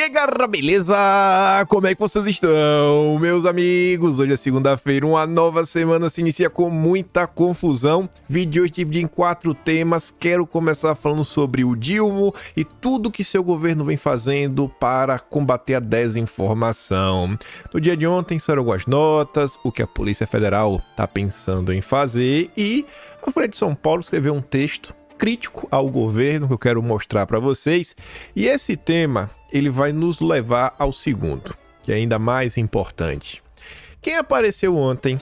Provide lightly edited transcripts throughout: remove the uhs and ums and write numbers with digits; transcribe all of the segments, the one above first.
aí, galera, beleza? Como é que vocês estão, meus amigos? Hoje é segunda-feira, uma nova semana se inicia com muita confusão. Vídeo hoje dividido em 4 temas. Quero começar falando sobre o Dilma e tudo que seu governo vem fazendo para combater a desinformação. No dia de ontem saíram algumas notas, o que a Polícia Federal está pensando em fazer, e a Folha de São Paulo escreveu um texto crítico ao governo que eu quero mostrar para vocês. E esse tema ele vai nos levar ao segundo, que é ainda mais importante. Quem apareceu ontem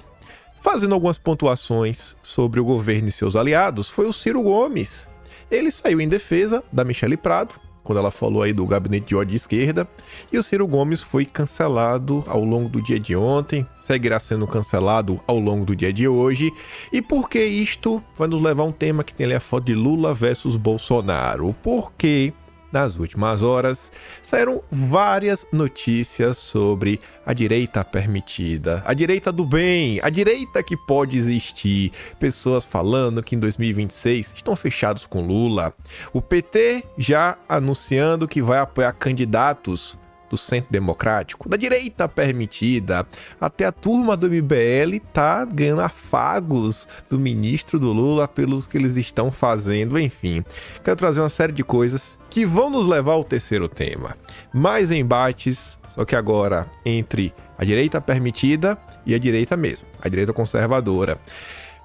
fazendo algumas pontuações sobre o governo e seus aliados foi o Ciro Gomes. Ele saiu em defesa da Michelle Prado, quando ela falou aí do gabinete de ódio de esquerda, e o Ciro Gomes foi cancelado ao longo do dia de ontem, seguirá sendo cancelado ao longo do dia de hoje. E por que isto vai nos levar a um tema que tem ali a foto de Lula versus Bolsonaro? Porque nas últimas horas saíram várias notícias sobre a direita permitida, a direita do bem, a direita que pode existir. Pessoas falando que em 2026 estão fechados com Lula. O PT já anunciando que vai apoiar candidatos do Centro Democrático, da direita permitida. Até a turma do MBL tá ganhando afagos do ministro do Lula pelos que eles estão fazendo. Enfim, quero trazer uma série de coisas que vão nos levar ao terceiro tema. Mais embates, só que agora entre a direita permitida e a direita mesmo, a direita conservadora.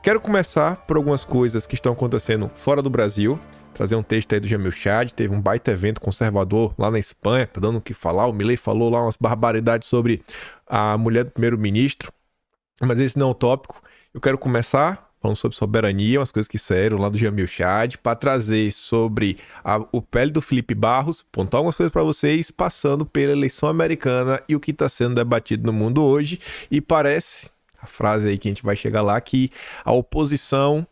Quero começar por algumas coisas que estão acontecendo fora do Brasil. Trazer um texto aí do Jamil Chad, teve um baita evento conservador lá na Espanha, tá dando o que falar. O Milei falou lá umas barbaridades sobre a mulher do primeiro-ministro, mas esse não é o tópico. Eu quero começar falando sobre soberania, umas coisas que saíram lá do Jamil Chad, para trazer sobre o PL do Felipe Barros, pontuar algumas coisas para vocês, passando pela eleição americana e o que está sendo debatido no mundo hoje. E parece, a frase aí que a gente vai chegar lá, que a oposição,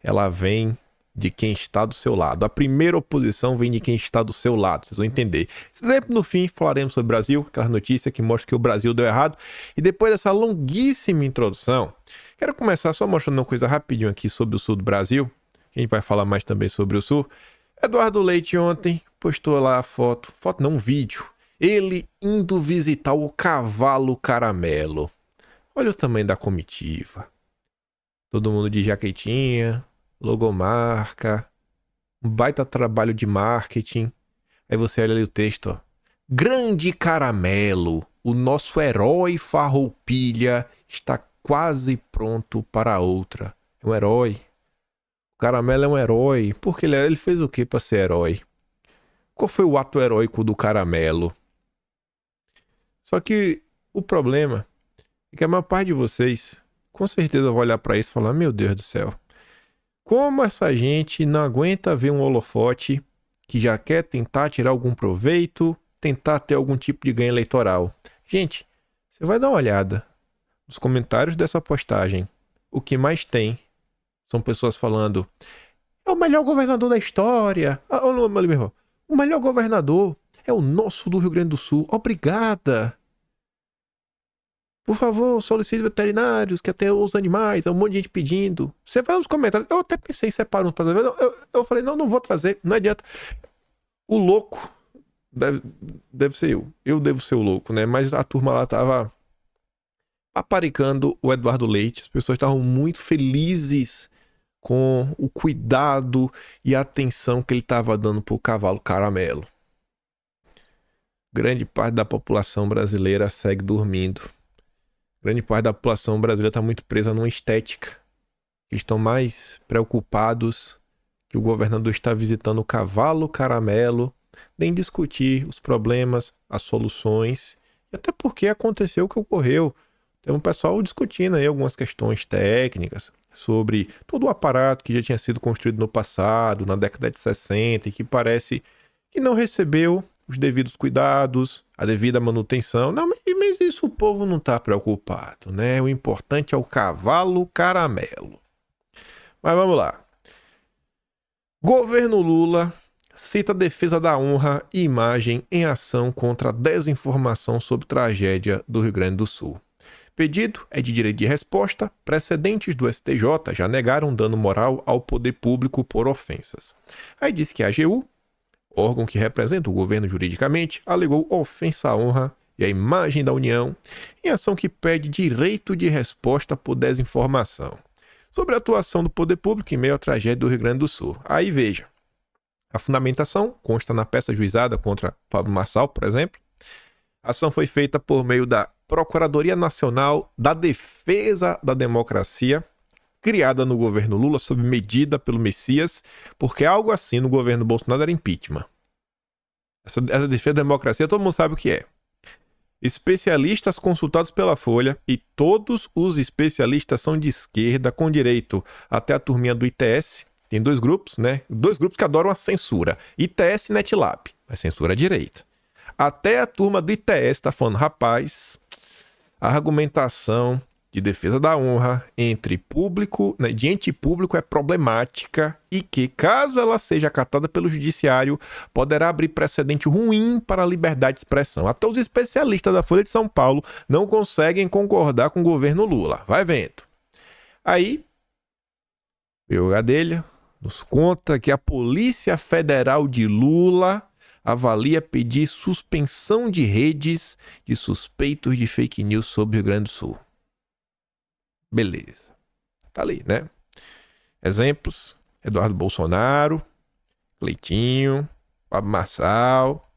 ela vem de quem está do seu lado. A primeira oposição vem de quem está do seu lado, vocês vão entender. Sempre no fim falaremos sobre o Brasil, aquela notícia que mostra que o Brasil deu errado. E depois dessa longuíssima introdução, quero começar só mostrando uma coisa rapidinho aqui sobre o sul do Brasil. A gente vai falar mais também sobre o sul. Eduardo Leite ontem postou lá a foto não, um vídeo, ele indo visitar o cavalo caramelo. Olha o tamanho da comitiva. Todo mundo de jaquetinha, logomarca, um baita trabalho de marketing. Aí você olha ali o texto, ó. Grande caramelo, o nosso herói farroupilha está quase pronto para outra. É um herói. O caramelo é um herói. Porque ele fez o que para ser herói? Qual foi o ato heróico do caramelo? Só que o problema é que a maior parte de vocês com certeza vai olhar para isso e falar: meu Deus do céu, como essa gente não aguenta ver um holofote que já quer tentar tirar algum proveito, tentar ter algum tipo de ganho eleitoral. Gente, você vai dar uma olhada nos comentários dessa postagem. O que mais tem são pessoas falando: é o melhor governador da história. O melhor governador é o nosso do Rio Grande do Sul. Obrigada. Por favor, solicite veterinários, que até os animais, é um monte de gente pedindo. Você vai nos comentários. Eu até pensei em separar uns para trazer. Eu falei, não vou trazer, não adianta. O louco deve ser eu. Eu devo ser o louco, né? Mas a turma lá tava paparicando o Eduardo Leite. As pessoas estavam muito felizes com o cuidado e a atenção que ele estava dando pro cavalo caramelo. Grande parte da população brasileira segue dormindo. Grande parte da população brasileira está muito presa numa estética. Eles estão mais preocupados que o governador está visitando o cavalo caramelo, nem discutir os problemas, as soluções, e até porque aconteceu o que ocorreu. Tem um pessoal discutindo aí algumas questões técnicas sobre todo o aparato que já tinha sido construído no passado, na década de 60, e que parece que não recebeu os devidos cuidados, a devida manutenção. Não, mas isso o povo não está preocupado, né? O importante é o cavalo caramelo. Mas vamos lá. Governo Lula cita a defesa da honra e imagem em ação contra a desinformação sobre tragédia do Rio Grande do Sul. Pedido é de direito de resposta. Precedentes do STJ já negaram dano moral ao poder público por ofensas. Aí diz que a AGU, órgão que representa o governo juridicamente, alegou ofensa à honra e à imagem da União em ação que pede direito de resposta por desinformação sobre a atuação do poder público em meio à tragédia do Rio Grande do Sul. Aí veja, a fundamentação consta na peça juizada contra Pablo Marçal, por exemplo. A ação foi feita por meio da Procuradoria Nacional da Defesa da Democracia, criada no governo Lula sob medida pelo Messias, porque algo assim no governo Bolsonaro era impeachment. Essa defesa da democracia todo mundo sabe o que é. Especialistas consultados pela Folha, e todos os especialistas são de esquerda, com direito até a turminha do ITS. Tem dois grupos, né? Dois grupos que adoram a censura. ITS e NetLab, a censura à direita. Até a turma do ITS tá falando, rapaz, a argumentação de defesa da honra entre público, né, de ente público é problemática e que, caso ela seja acatada pelo judiciário, poderá abrir precedente ruim para a liberdade de expressão. Até os especialistas da Folha de São Paulo não conseguem concordar com o governo Lula. Vai vendo. Aí, o Gadelha nos conta que a Polícia Federal de Lula avalia pedir suspensão de redes de suspeitos de fake news sobre o Rio Grande do Sul. Beleza. Tá ali, né? Exemplos: Eduardo Bolsonaro, Cleitinho, Pablo Marçal.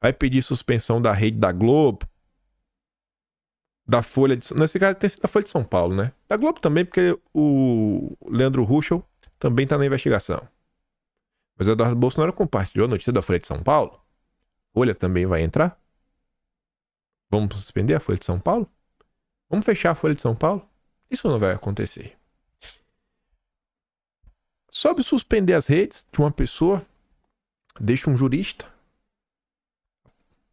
Vai pedir suspensão da rede da Globo, da Folha de... Nesse caso tem sido da Folha de São Paulo, né? Da Globo também, porque o Leandro Ruschel também tá na investigação. Mas o Eduardo Bolsonaro compartilhou a notícia da Folha de São Paulo. Folha também vai entrar? Vamos suspender a Folha de São Paulo? Vamos fechar a Folha de São Paulo? Isso não vai acontecer. Sobre suspender as redes de uma pessoa, deixa um jurista,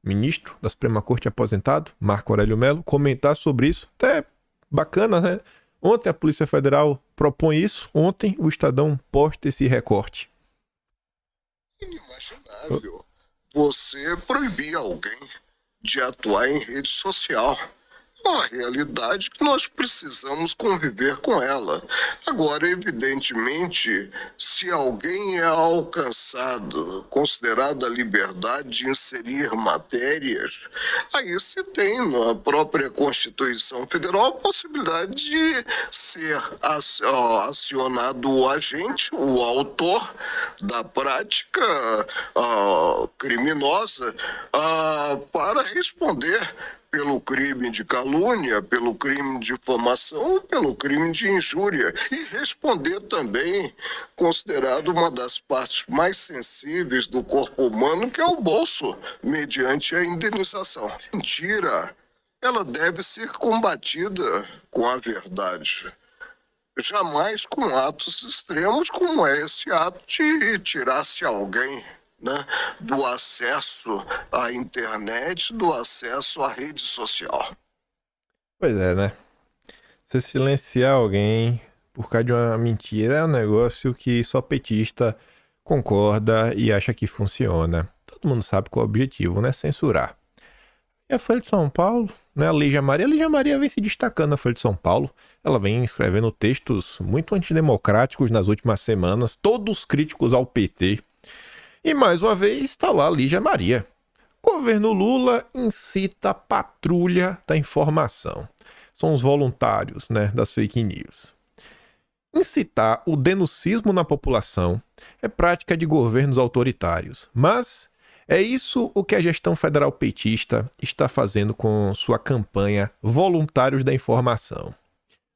ministro da Suprema Corte aposentado, Marco Aurélio Mello, comentar sobre isso. Até bacana, né? Ontem a Polícia Federal propõe isso, ontem o Estadão posta esse recorte. Inimaginável você proibir alguém de atuar em rede social. É uma realidade que nós precisamos conviver com ela. Agora, evidentemente, se alguém é alcançado, considerado a liberdade de inserir matérias, aí se tem na própria Constituição Federal a possibilidade de ser acionado o agente, o autor da prática criminosa, para responder pelo crime de calúnia, pelo crime de difamação, pelo crime de injúria. E responder também, considerado uma das partes mais sensíveis do corpo humano, que é o bolso, mediante a indenização. Mentira, ela deve ser combatida com a verdade. Jamais com atos extremos como é esse ato de tirar-se alguém, né, do acesso à internet, do acesso à rede social. Pois é, né? Você silenciar alguém por causa de uma mentira é um negócio que só petista concorda e acha que funciona. Todo mundo sabe qual é o objetivo, né? Censurar. E a Folha de São Paulo, né? A Lígia Maria vem se destacando na Folha de São Paulo. Ela vem escrevendo textos muito antidemocráticos nas últimas semanas, todos críticos ao PT. E mais uma vez está lá Lígia Maria. Governo Lula incita a patrulha da informação. São os voluntários, né, das fake news. Incitar o denuncismo na população é prática de governos autoritários, mas é isso o que a gestão federal petista está fazendo com sua campanha Voluntários da Informação.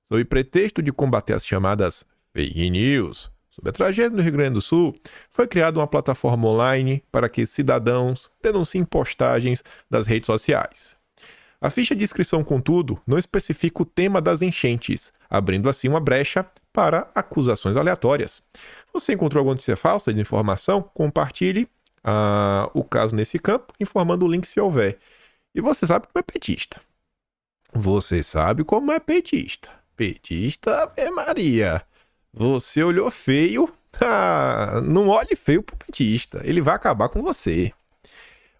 Sob pretexto de combater as chamadas fake news sobre a tragédia no Rio Grande do Sul, foi criada uma plataforma online para que cidadãos denunciem postagens das redes sociais. A ficha de inscrição, contudo, não especifica o tema das enchentes, abrindo assim uma brecha para acusações aleatórias. Você encontrou alguma notícia falsa, desinformação? Compartilhe o caso nesse campo, informando o link se houver. E você sabe como é petista. Você sabe como é petista. Petista, Ave Maria. Você olhou feio, não olhe feio pro petista, ele vai acabar com você.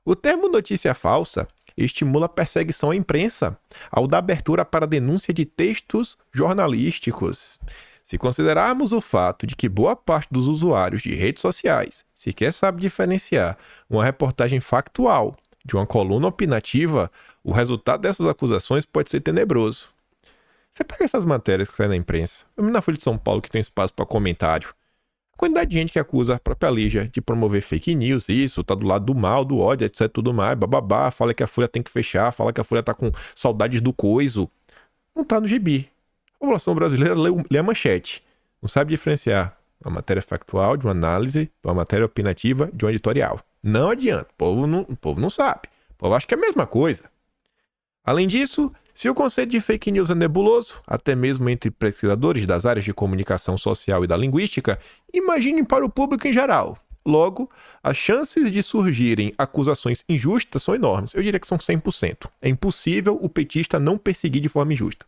O termo notícia falsa estimula a perseguição à imprensa ao dar abertura para a denúncia de textos jornalísticos. Se considerarmos o fato de que boa parte dos usuários de redes sociais sequer sabe diferenciar uma reportagem factual de uma coluna opinativa, o resultado dessas acusações pode ser tenebroso. Você pega essas matérias que saem na imprensa, mesmo na Folha de São Paulo que tem espaço para comentário, a quantidade de gente que acusa a própria Lígia de promover fake news, isso, tá do lado do mal, do ódio, etc, tudo mais, bababá, fala que a Folha tem que fechar, fala que a Folha tá com saudades do coiso. Não tá no gibi. A população brasileira lê a manchete, não sabe diferenciar uma matéria factual de uma análise, de uma matéria opinativa de um editorial. Não adianta, o povo não sabe. O povo acha que é a mesma coisa. Além disso, se o conceito de fake news é nebuloso, até mesmo entre pesquisadores das áreas de comunicação social e da linguística, imagine para o público em geral. Logo, as chances de surgirem acusações injustas são enormes. Eu diria que são 100%. É impossível o petista não perseguir de forma injusta.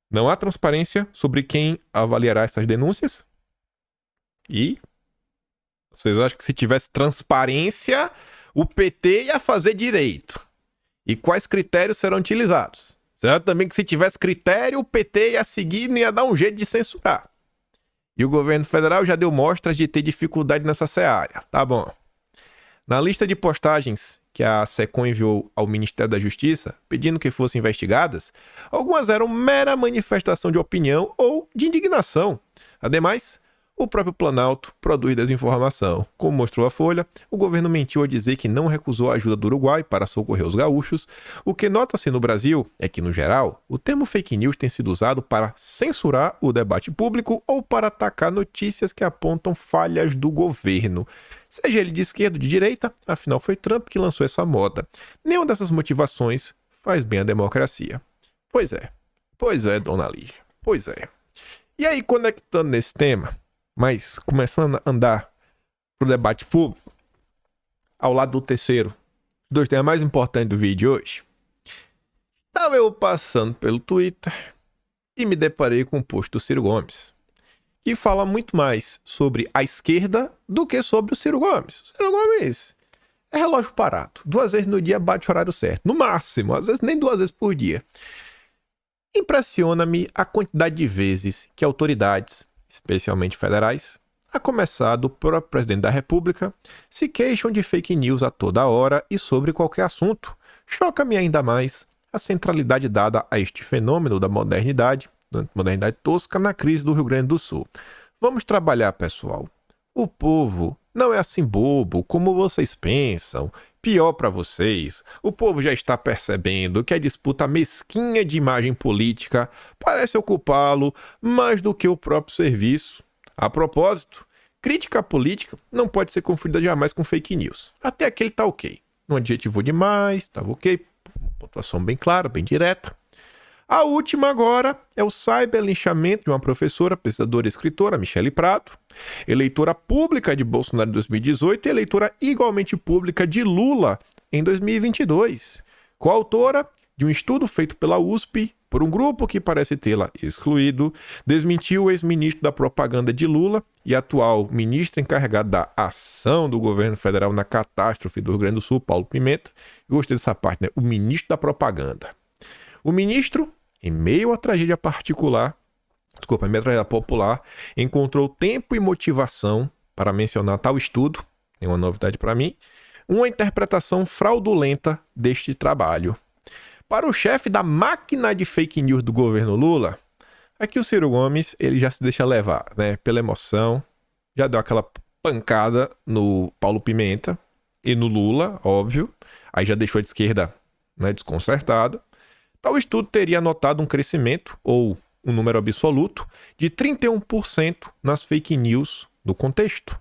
Não há transparência sobre quem avaliará essas denúncias. E vocês acham que se tivesse transparência, o PT ia fazer direito? E quais critérios serão utilizados? Será também que se tivesse critério, o PT ia seguir e não ia dar um jeito de censurar. E o governo federal já deu mostras de ter dificuldade nessa seara. Tá bom. Na lista de postagens que a SECOM enviou ao Ministério da Justiça, pedindo que fossem investigadas, algumas eram mera manifestação de opinião ou de indignação. Ademais, o próprio Planalto produz desinformação. Como mostrou a Folha, o governo mentiu ao dizer que não recusou a ajuda do Uruguai para socorrer os gaúchos. O que nota-se no Brasil é que, no geral, o termo fake news tem sido usado para censurar o debate público ou para atacar notícias que apontam falhas do governo. Seja ele de esquerda ou de direita, afinal foi Trump que lançou essa moda. Nenhuma dessas motivações faz bem à democracia. Pois é, dona Lígia, pois é. E aí, conectando nesse tema, mas começando a andar pro debate público, ao lado do terceiro, dois temas mais importantes do vídeo de hoje, estava eu passando pelo Twitter e me deparei com um post do Ciro Gomes, que fala muito mais sobre a esquerda do que sobre o Ciro Gomes. O Ciro Gomes é relógio parado. 2 vezes no dia bate o horário certo. No máximo, às vezes nem 2 vezes por dia. Impressiona-me a quantidade de vezes que autoridades, especialmente federais, a começar do próprio presidente da República, se queixam de fake news a toda hora e sobre qualquer assunto. Choca-me ainda mais a centralidade dada a este fenômeno da modernidade tosca na crise do Rio Grande do Sul. Vamos trabalhar, pessoal. O povo não é assim bobo como vocês pensam. Pior para vocês, o povo já está percebendo que a disputa mesquinha de imagem política parece ocupá-lo mais do que o próprio serviço. A propósito, crítica política não pode ser confundida jamais com fake news. Até aqui ele tá ok. Não adjetivou demais, estava ok. Pontuação bem clara, bem direta. A última agora é o cyberlinchamento de uma professora, pesquisadora e escritora, Michele Prado, eleitora pública de Bolsonaro em 2018 e eleitora igualmente pública de Lula em 2022. Coautora de um estudo feito pela USP por um grupo que parece tê-la excluído, desmentiu o ex-ministro da propaganda de Lula e atual ministro encarregado da ação do governo federal na catástrofe do Rio Grande do Sul, Paulo Pimenta. Eu gostei dessa parte, né? O ministro da propaganda. O ministro, em meio à tragédia popular, encontrou tempo e motivação para mencionar tal estudo, é uma novidade para mim, uma interpretação fraudulenta deste trabalho. Para o chefe da máquina de fake news do governo Lula, aqui o Ciro Gomes ele já se deixa levar, né, pela emoção, já deu aquela pancada no Paulo Pimenta e no Lula, óbvio, aí já deixou a esquerda, né, desconcertada. Tal estudo teria notado um crescimento, ou um número absoluto, de 31% nas fake news do contexto.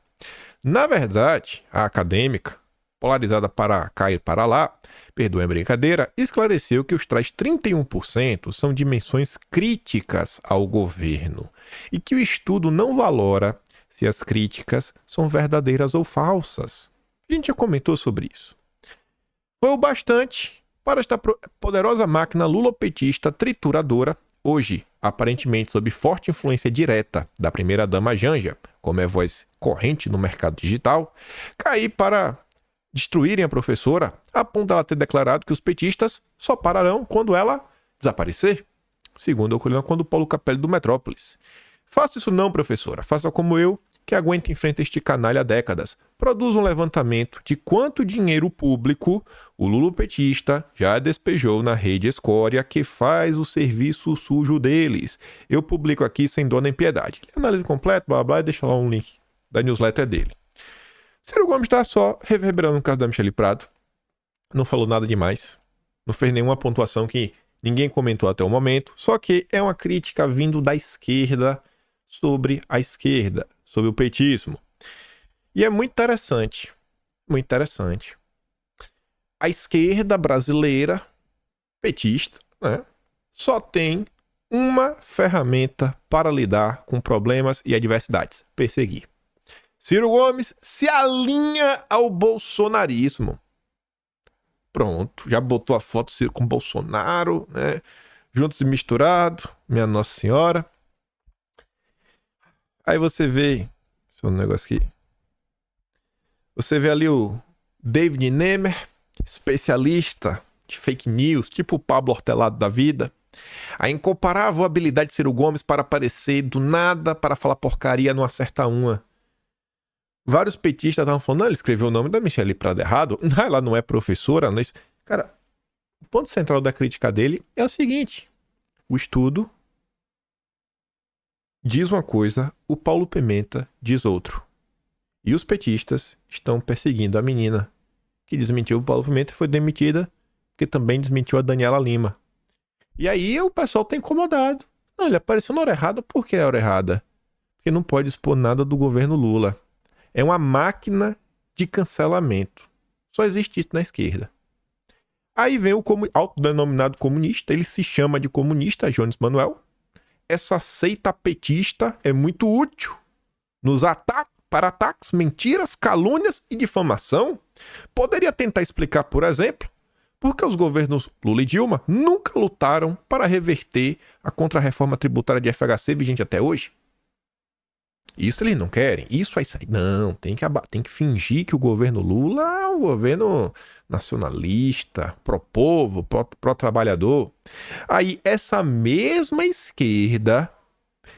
Na verdade, a acadêmica, polarizada para cá e para lá, perdoem a brincadeira, esclareceu que os tais 31% são dimensões críticas ao governo e que o estudo não valora se as críticas são verdadeiras ou falsas. A gente já comentou sobre isso. Foi o bastante para esta poderosa máquina lulopetista trituradora, hoje aparentemente sob forte influência direta da primeira-dama Janja, como é voz corrente no mercado digital, cair para destruírem a professora, a ponto dela ter declarado que os petistas só pararão quando ela desaparecer, segundo a coluna quando Paulo Capelli do Metrópolis. Faça isso não, professora. Faça como eu, que aguenta em frente a este canalha há décadas. Produz um levantamento de quanto dinheiro público o lulopetista já despejou na rede escória que faz o serviço sujo deles. Eu publico aqui sem dó nem piedade. Análise completa, blá blá, e deixa lá um link da newsletter dele. Ciro Gomes está só reverberando no caso da Michelle Prado. Não falou nada demais. Não fez nenhuma pontuação que ninguém comentou até o momento. Só que é uma crítica vindo da esquerda sobre a esquerda, sobre o petismo. E é muito interessante. Muito interessante. A esquerda brasileira, petista, né, só tem uma ferramenta para lidar com problemas e adversidades: perseguir. Ciro Gomes se alinha ao bolsonarismo. Pronto, já botou a foto do Ciro com Bolsonaro, né? Juntos e misturados, minha Nossa Senhora. Aí você vê, deixa eu ver um negócio aqui. Você vê ali o David Nemer, especialista de fake news, tipo o Pablo Hortelado da vida. A incomparável habilidade de Ciro Gomes para aparecer do nada para falar porcaria não acerta uma. Vários petistas estavam falando, não, ele escreveu o nome da Michelle Prado errado. Ela não é professora. Não é isso. Cara, o ponto central da crítica dele é o seguinte. O estudo diz uma coisa, o Paulo Pimenta diz outro. E os petistas estão perseguindo a menina que desmentiu o Paulo Pimenta e foi demitida, que também desmentiu a Daniela Lima. E aí o pessoal tá incomodado. Não, ele apareceu na hora errada. Por que a hora errada? Porque não pode expor nada do governo Lula. É uma máquina de cancelamento. Só existe isso na esquerda. Aí vem o autodenominado comunista. Ele se chama de comunista, Jones Manuel. Essa seita petista é muito útil nos para ataques, mentiras, calúnias e difamação. Poderia tentar explicar, por exemplo, por que os governos Lula e Dilma nunca lutaram para reverter a contra-reforma tributária de FHC vigente até hoje. Isso eles não querem. Isso vai sair. Não, tem que fingir que o governo Lula é um governo nacionalista, pró-povo, pró-trabalhador. Aí essa mesma esquerda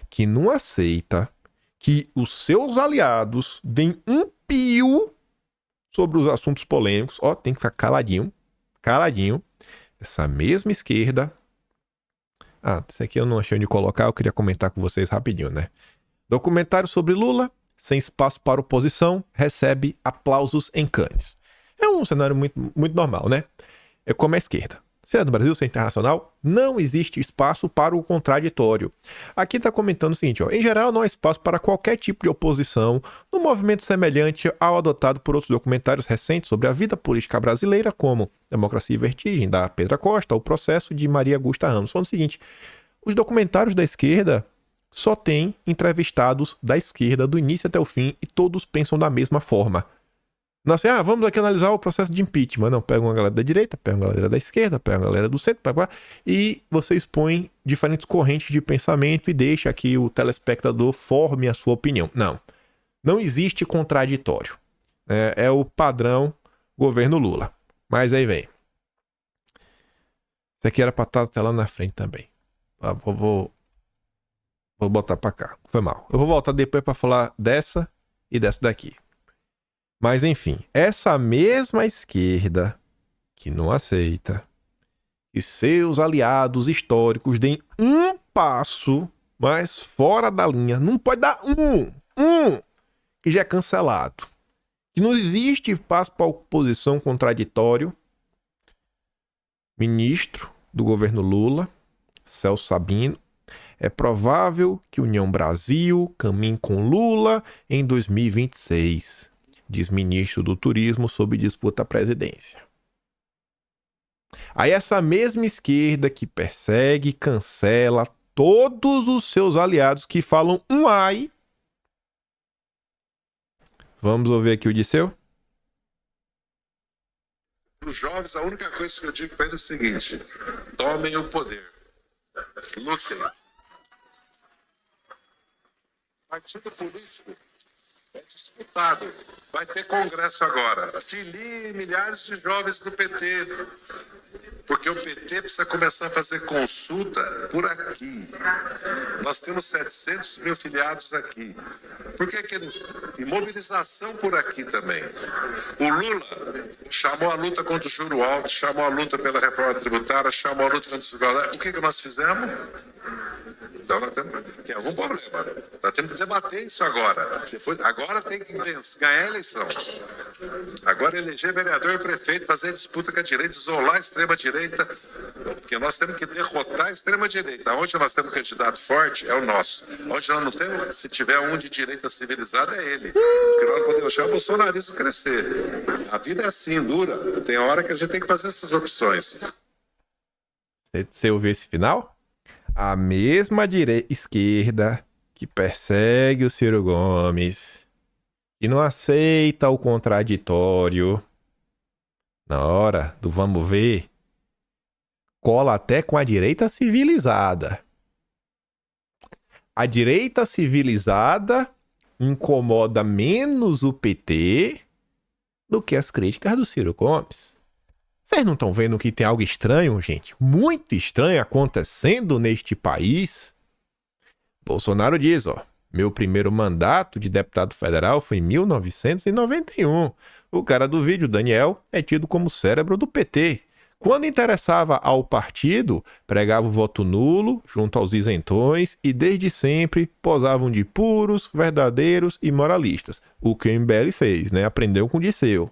que não aceita que os seus aliados deem um pio sobre os assuntos polêmicos, ó, tem que ficar caladinho. Essa mesma esquerda. Isso aqui eu não achei onde colocar, eu queria comentar com vocês rapidinho, né? Documentário sobre Lula, sem espaço para oposição, recebe aplausos em Cannes. É um cenário muito, muito normal, né? É como a esquerda. Se é no Brasil, se é internacional, não existe espaço para o contraditório. Aqui está comentando o seguinte, ó, em geral não há espaço para qualquer tipo de oposição no movimento semelhante ao adotado por outros documentários recentes sobre a vida política brasileira, como Democracia e Vertigem, da Pedra Costa, O Processo, de Maria Augusta Ramos. Falando o seguinte, os documentários da esquerda só têm entrevistados da esquerda do início até o fim e todos pensam da mesma forma. Não assim, vamos aqui analisar o processo de impeachment. Não, pega uma galera da direita, pega uma galera da esquerda, pega uma galera do centro, e você expõe diferentes correntes de pensamento e deixa que o telespectador forme a sua opinião. Não existe contraditório. É o padrão governo Lula. Mas aí vem. Isso aqui era pra estar até lá na frente também. Vou botar pra cá. Foi mal. Eu vou voltar depois pra falar dessa e dessa daqui. Mas enfim, essa mesma esquerda que não aceita que seus aliados históricos deem um passo mais fora da linha, não pode dar um, que já é cancelado. Que não existe espaço para oposição contraditório. Ministro do governo Lula, Celso Sabino, é provável que União Brasil caminhe com Lula em 2026. Diz ministro do Turismo sob disputa à presidência. Aí essa mesma esquerda que persegue, cancela todos os seus aliados que falam um ai. Vamos ouvir aqui o Disseu? Para os jovens, a única coisa que eu digo para eles é o seguinte: tomem o poder, lutem. Partido político é disputado. Vai ter congresso agora. Filie milhares de jovens do PT. Porque o PT precisa começar a fazer consulta por aqui. Nós temos 700 mil filiados aqui. Por que e mobilização por aqui também? O Lula chamou a luta contra o juro alto, chamou a luta pela reforma tributária, chamou a luta contra a desigualdade. O que nós fizemos? Então, tem algum problema. Nós temos que debater isso agora. Agora tem que ganhar a eleição. Agora eleger vereador e prefeito, fazer disputa com a direita, isolar a extrema-direita. Porque nós temos que derrotar a extrema-direita. Onde nós temos um candidato forte, é o nosso. Onde nós não temos, se tiver um de direita civilizada, é ele. Porque nós não podemos deixar o bolsonarismo crescer. A vida é assim, dura. Tem hora que a gente tem que fazer essas opções. Você ouviu esse final? A mesma esquerda que persegue o Ciro Gomes e não aceita o contraditório, na hora do vamos ver, cola até com a direita civilizada. A direita civilizada incomoda menos o PT do que as críticas do Ciro Gomes. Vocês não estão vendo que tem algo estranho, gente? Muito estranho acontecendo neste país? Bolsonaro diz, meu primeiro mandato de deputado federal foi em 1991. O cara do vídeo, Daniel, é tido como cérebro do PT. Quando interessava ao partido, pregava o voto nulo junto aos isentões e desde sempre posavam de puros, verdadeiros e moralistas. O que o MBL fez, né? Aprendeu com o Disseu.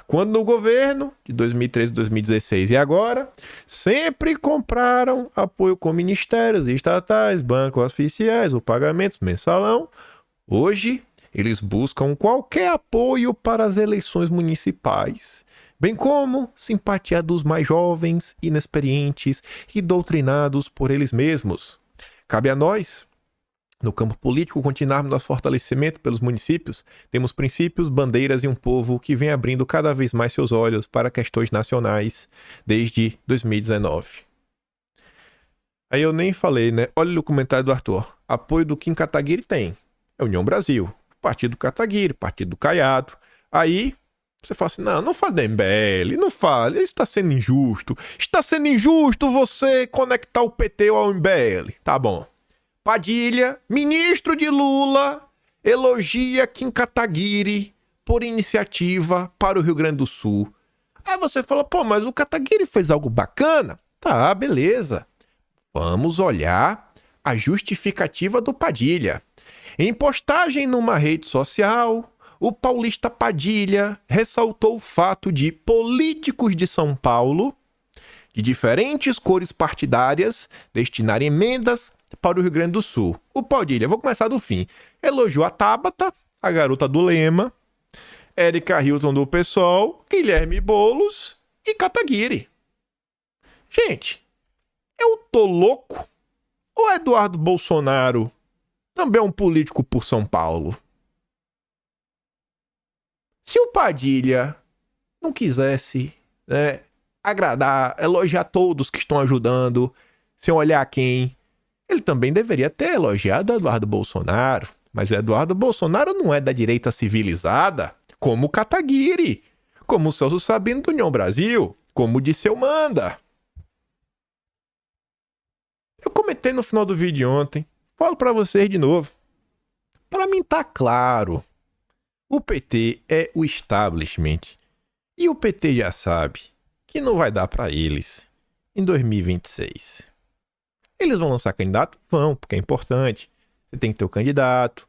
Quando no governo, de 2013, 2016 e agora, sempre compraram apoio com ministérios estatais, bancos oficiais, ou pagamentos mensalão. Hoje, eles buscam qualquer apoio para as eleições municipais, bem como simpatia dos mais jovens, inexperientes e doutrinados por eles mesmos. Cabe a nós, no campo político, continuarmos nosso fortalecimento pelos municípios. Temos princípios, bandeiras e um povo que vem abrindo cada vez mais seus olhos para questões nacionais desde 2019. Aí eu nem falei, né? Olha o comentário do Arthur. Apoio do Kim Kataguiri tem. É União Brasil. Partido Kataguiri, Partido do Caiado. Aí você fala assim, não fala da MBL, não fala, isso está sendo injusto. Está sendo injusto você conectar o PT ao MBL. Tá bom. Padilha, ministro de Lula, elogia Kim Kataguiri por iniciativa para o Rio Grande do Sul. Aí você fala, mas o Kataguiri fez algo bacana? Tá, beleza. Vamos olhar a justificativa do Padilha. Em postagem numa rede social, o paulista Padilha ressaltou o fato de políticos de São Paulo, de diferentes cores partidárias, destinarem emendas para o Rio Grande do Sul. O Padilha, vou começar do fim, elogiou a Tabata, a garota do Lema, Érica Hilton do PSOL, Guilherme Boulos e Kataguiri. Gente, eu tô louco? Ou Eduardo Bolsonaro também é um político por São Paulo? Se o Padilha não quisesse, agradar, elogiar todos que estão ajudando, sem olhar quem, ele também deveria ter elogiado Eduardo Bolsonaro. Mas Eduardo Bolsonaro não é da direita civilizada, como o Kataguiri, como o Celso Sabino do União Brasil, como o Disseu manda. Eu comentei no final do vídeo ontem, falo pra vocês de novo. Pra mim tá claro, o PT é o establishment. E o PT já sabe que não vai dar pra eles em 2026. Eles vão lançar candidato? Vão, porque é importante. Você tem que ter o candidato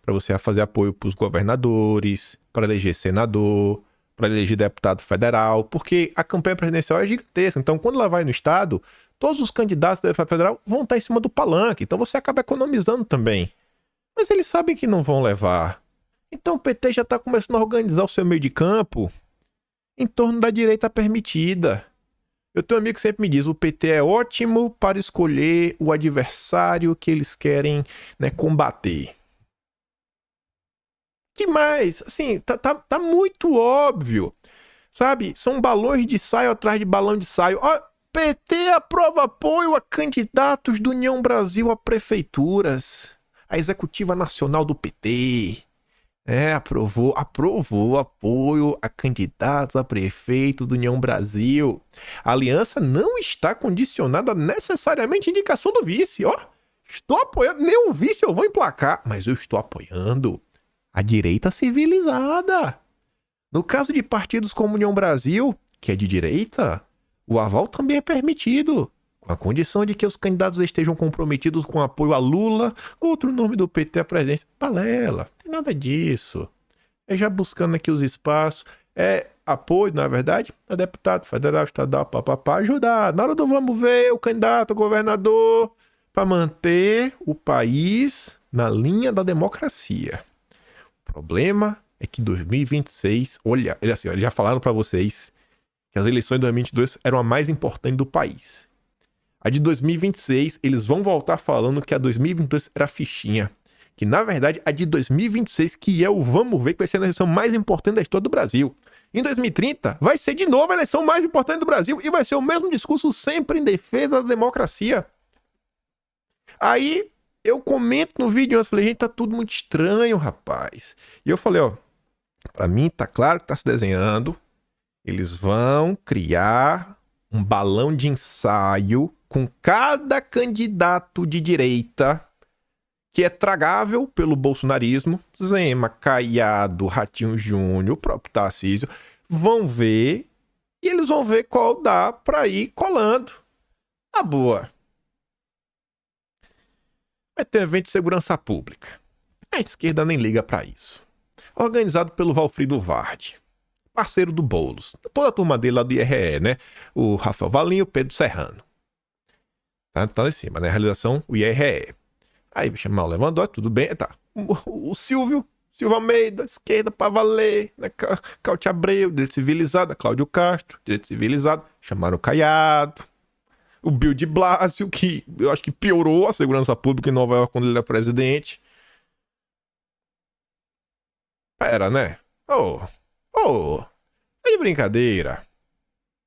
para você fazer apoio para os governadores, para eleger senador, para eleger deputado federal, porque a campanha presidencial é gigantesca. Então, quando ela vai no estado, todos os candidatos da deputado federal vão estar em cima do palanque. Então, você acaba economizando também. Mas eles sabem que não vão levar. Então, o PT já está começando a organizar o seu meio de campo em torno da direita permitida. Eu tenho um amigo que sempre me diz, o PT é ótimo para escolher o adversário que eles querem, combater. Que mais? Assim, tá muito óbvio. Sabe? São balões de saio atrás de balão de saio. PT aprova apoio a candidatos do União Brasil a prefeituras. A executiva nacional do PT. Aprovou apoio a candidatos a prefeito do União Brasil. A aliança não está condicionada necessariamente à indicação do vice, ó. Estou apoiando, nem o vice eu vou emplacar, mas eu estou apoiando a direita civilizada. No caso de partidos como União Brasil, que é de direita, o aval também é permitido, com a condição de que os candidatos estejam comprometidos com apoio a Lula, outro nome do PT à presidência. Balela, não tem nada disso. É já buscando aqui os espaços, apoio, na verdade, a deputado federal, estadual, papapá, ajudar. Na hora do vamos ver, o candidato a governador, para manter o país na linha da democracia. O problema é que 2026, olha assim, eles já falaram para vocês que as eleições de 2022 eram a mais importante do país. A de 2026, eles vão voltar falando que a 2022 era fichinha. Que, na verdade, a de 2026, que é o vamos ver, que vai ser a eleição mais importante da história do Brasil. Em 2030, vai ser de novo a eleição mais importante do Brasil e vai ser o mesmo discurso sempre em defesa da democracia. Aí, eu comento no vídeo antes, falei, gente, tá tudo muito estranho, rapaz. E eu falei, ó, pra mim tá claro que tá se desenhando. Eles vão criar um balão de ensaio com cada candidato de direita que é tragável pelo bolsonarismo. Zema, Caiado, Ratinho Júnior, o próprio Tarcísio. Vão ver e eles vão ver qual dá pra ir colando. Na boa. Vai ter um evento de segurança pública. A esquerda nem liga pra isso. Organizado pelo Valfrido Vardi, parceiro do Boulos. Toda a turma dele lá do IRE, né? O Rafael Valinho e o Pedro Serrano. Tá lá em cima, né? Realização, o IRE. Aí vai chamar o Lewandowski, tudo bem, tá. O Silvio Almeida, esquerda pra valer, né? Cauti Abreu, direito civilizado, Cláudio Castro, direito civilizado. Chamaram o Caiado. O Bill de Blasio, que eu acho que piorou a segurança pública em Nova York quando ele era presidente. Pera, né? Tá de brincadeira.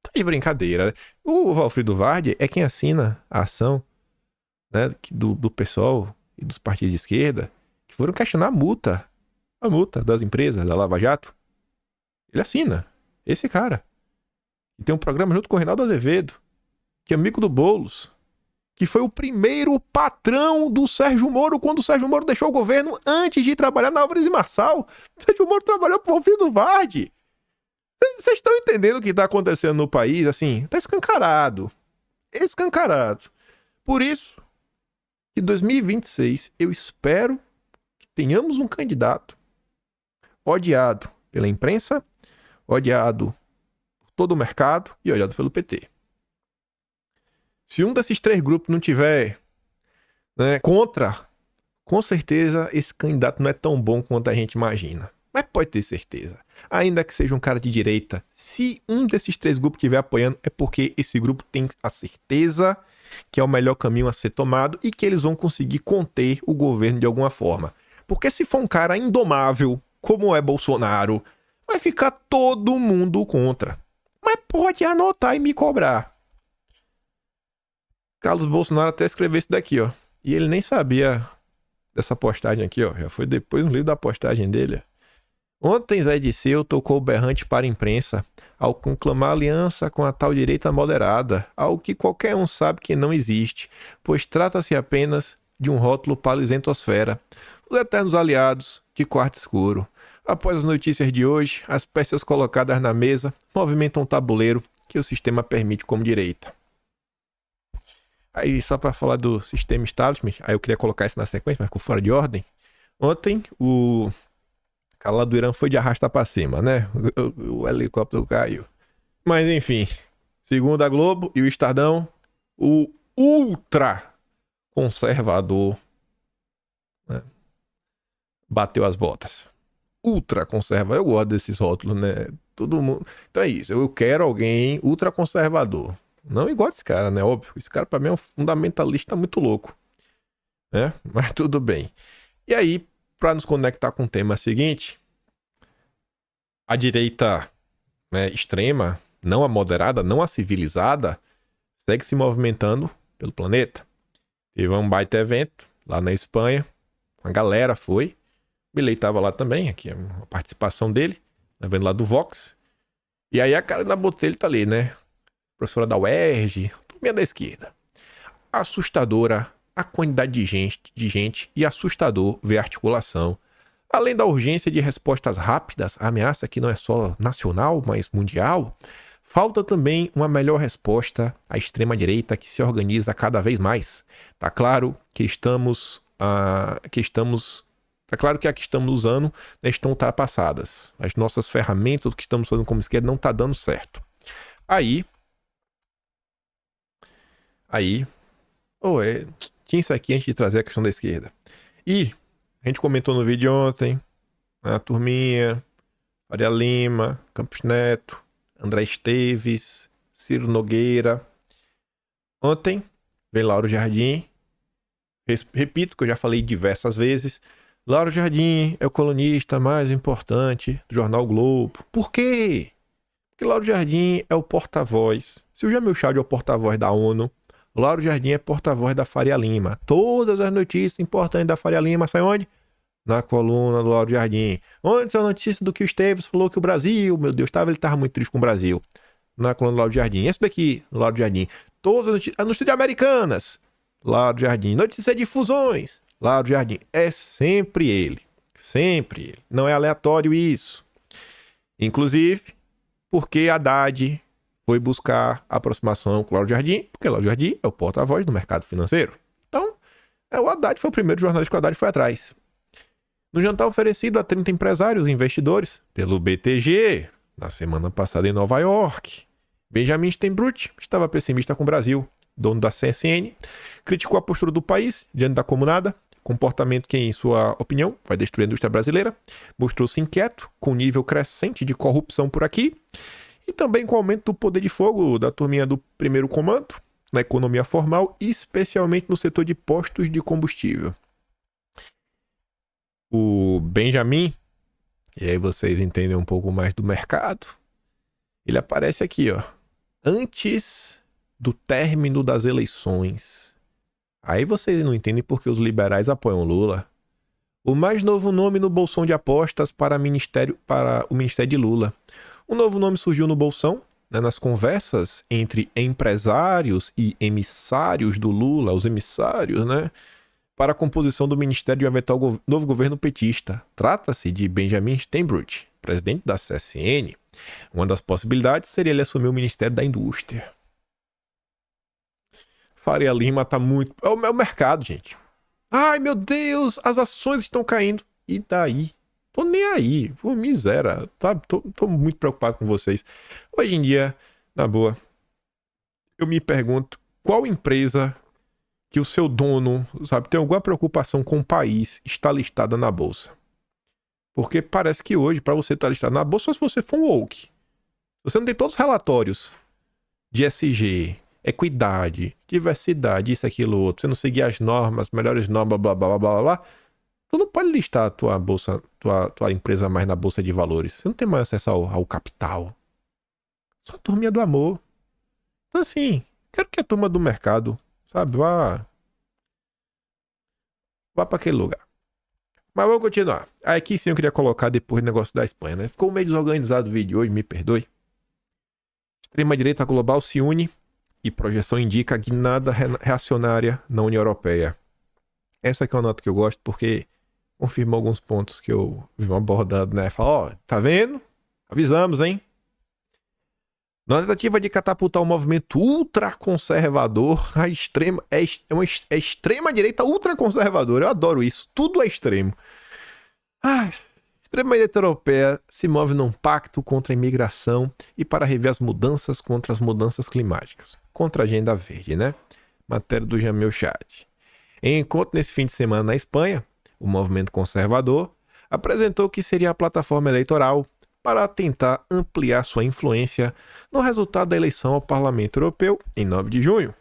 Tá de brincadeira. O Valfrido Vardi é quem assina a ação, né, do pessoal e dos partidos de esquerda que foram questionar a multa das empresas da Lava Jato. Ele assina. Esse cara. E tem um programa junto com o Reinaldo Azevedo, que é amigo do Boulos, que foi o primeiro patrão do Sérgio Moro quando o Sérgio Moro deixou o governo antes de ir trabalhar na Álvares e Marçal. O Sérgio Moro trabalhou pro Valfrido Vardi. Vocês estão entendendo o que está acontecendo no país? Assim, tá escancarado. Escancarado. Por isso, que em 2026 eu espero que tenhamos um candidato odiado pela imprensa, odiado por todo o mercado e odiado pelo PT. Se um desses três grupos não tiver, né, contra, com certeza esse candidato não é tão bom quanto a gente imagina. Mas pode ter certeza. Ainda que seja um cara de direita, se um desses três grupos estiver apoiando, é porque esse grupo tem a certeza que é o melhor caminho a ser tomado e que eles vão conseguir conter o governo de alguma forma. Porque se for um cara indomável, como é Bolsonaro, vai ficar todo mundo contra. Mas pode anotar e me cobrar. Carlos Bolsonaro até escreveu isso daqui, ó. E ele nem sabia dessa postagem aqui, ó. Já foi depois no livro da postagem dele. Ontem Zé Disseu tocou berrante para a imprensa ao conclamar aliança com a tal direita moderada, algo que qualquer um sabe que não existe, pois trata-se apenas de um rótulo para a isentosfera, os eternos aliados de quarto escuro. Após as notícias de hoje, as peças colocadas na mesa movimentam um tabuleiro que o sistema permite como direita. Aí, só para falar do sistema establishment, aí eu queria colocar isso na sequência, mas ficou fora de ordem. Ontem, o cara lá do Irã foi de arrasta pra cima, né? O helicóptero caiu. Mas, enfim, segundo a Globo e o Estadão, o ultra conservador, né, bateu as botas. Ultra conservador, eu gosto desses rótulos, né? Todo mundo. Então é isso, eu quero alguém ultra conservador. Não igual esse cara, né? Óbvio. Esse cara pra mim é um fundamentalista muito louco, né? Mas tudo bem. E aí, pra nos conectar com o tema seguinte, a direita, né, extrema, não a moderada, não a civilizada, segue se movimentando pelo planeta. Teve um baita evento lá na Espanha, a galera foi, Milley estava lá também, aqui é uma participação dele, tá vendo lá do Vox. E aí a cara da Botelho tá ali, né? Professora da UERJ, turminha da esquerda. Assustadora a quantidade de gente e assustador ver a articulação. Além da urgência de respostas rápidas à ameaça que não é só nacional, mas mundial, falta também uma melhor resposta à extrema-direita que se organiza cada vez mais. Tá claro que Tá claro que a que estamos usando, né, estão ultrapassadas. As nossas ferramentas, o que estamos fazendo como esquerda, não tá dando certo. Aí, tinha isso aqui antes de trazer a questão da esquerda. E a gente comentou no vídeo ontem, a turminha, Faria Lima, Campos Neto, André Esteves, Ciro Nogueira. Ontem, veio Lauro Jardim. Repito que eu já falei diversas vezes. Lauro Jardim é o colunista mais importante do jornal Globo. Por quê? Porque Lauro Jardim é o porta-voz. Se o Jamil Chad é o porta-voz da ONU, Lauro Jardim é porta-voz da Faria Lima. Todas as notícias importantes da Faria Lima saem onde? Na coluna do Lauro Jardim. Onde são notícias do que o Esteves falou que o Brasil, meu Deus, ele estava muito triste com o Brasil. Na coluna do Lauro Jardim. Esse daqui, do Lauro Jardim. Todas as notícias americanas. Lauro Jardim. Notícias de fusões. Lauro Jardim. É sempre ele. Sempre ele. Não é aleatório isso. Inclusive, porque Haddad foi buscar aproximação com o Lauro Jardim, porque Lauro Jardim é o porta-voz do mercado financeiro. Então, o Haddad foi o primeiro jornalista que o Haddad foi atrás. No jantar oferecido a 30 empresários e investidores pelo BTG, na semana passada em Nova York, Benjamin Steinbrück estava pessimista com o Brasil. Dono da CSN, criticou a postura do país diante da comunada, comportamento que, em sua opinião, vai destruir a indústria brasileira. Mostrou-se inquieto com o nível crescente de corrupção por aqui e também com o aumento do poder de fogo da turminha do primeiro comando na economia formal, especialmente no setor de postos de combustível. O Benjamin, e aí vocês entendem um pouco mais do mercado, ele aparece aqui, ó, antes do término das eleições. Aí vocês não entendem porque os liberais apoiam Lula. O mais novo nome no bolsão de apostas para o ministério de Lula. O novo nome surgiu no bolsão, né, nas conversas entre empresários e emissários do Lula, os emissários, né, para a composição do ministério de um eventual novo governo petista. Trata-se de Benjamin Steinbrück, presidente da CSN. Uma das possibilidades seria ele assumir o Ministério da Indústria. Faria Lima tá muito... É o mercado, gente. Ai, meu Deus, as ações estão caindo. E daí? Tô nem aí. Pô, miséria. Tá? Tô muito preocupado com vocês. Hoje em dia, na boa, eu me pergunto qual empresa que o seu dono, sabe, tem alguma preocupação com o país está listada na bolsa. Porque parece que hoje, para você estar listado na bolsa, só se você for um woke. Você não tem todos os relatórios de ESG, equidade, diversidade, isso, aquilo, outro. Você não seguir as normas, melhores normas, blá, blá, blá, blá, blá. Tu não pode listar a tua bolsa, tua empresa mais na bolsa de valores. Você não tem mais acesso ao capital. Só a turminha do amor. Então, assim, quero que a turma do mercado, sabe, vá para aquele lugar. Mas vamos continuar. Aqui sim eu queria colocar depois o negócio da Espanha, né? Ficou meio desorganizado o vídeo de hoje, me perdoe. Extrema-direita global se une e projeção indica guinada reacionária na União Europeia. Essa aqui é uma nota que eu gosto porque confirma alguns pontos que eu vi abordando, né? Fala, ó, tá vendo? Avisamos, hein? Na tentativa de catapultar um movimento ultraconservador, a extrema-direita ultraconservadora. Eu adoro isso. Tudo é extremo. Extrema-direita europeia se move num pacto contra a imigração e para rever as mudanças contra as mudanças climáticas. Contra a agenda verde, né? Matéria do Jamil Chad. Em encontro nesse fim de semana na Espanha, o movimento conservador apresentou que seria a plataforma eleitoral para tentar ampliar sua influência no resultado da eleição ao Parlamento Europeu em 9 de junho.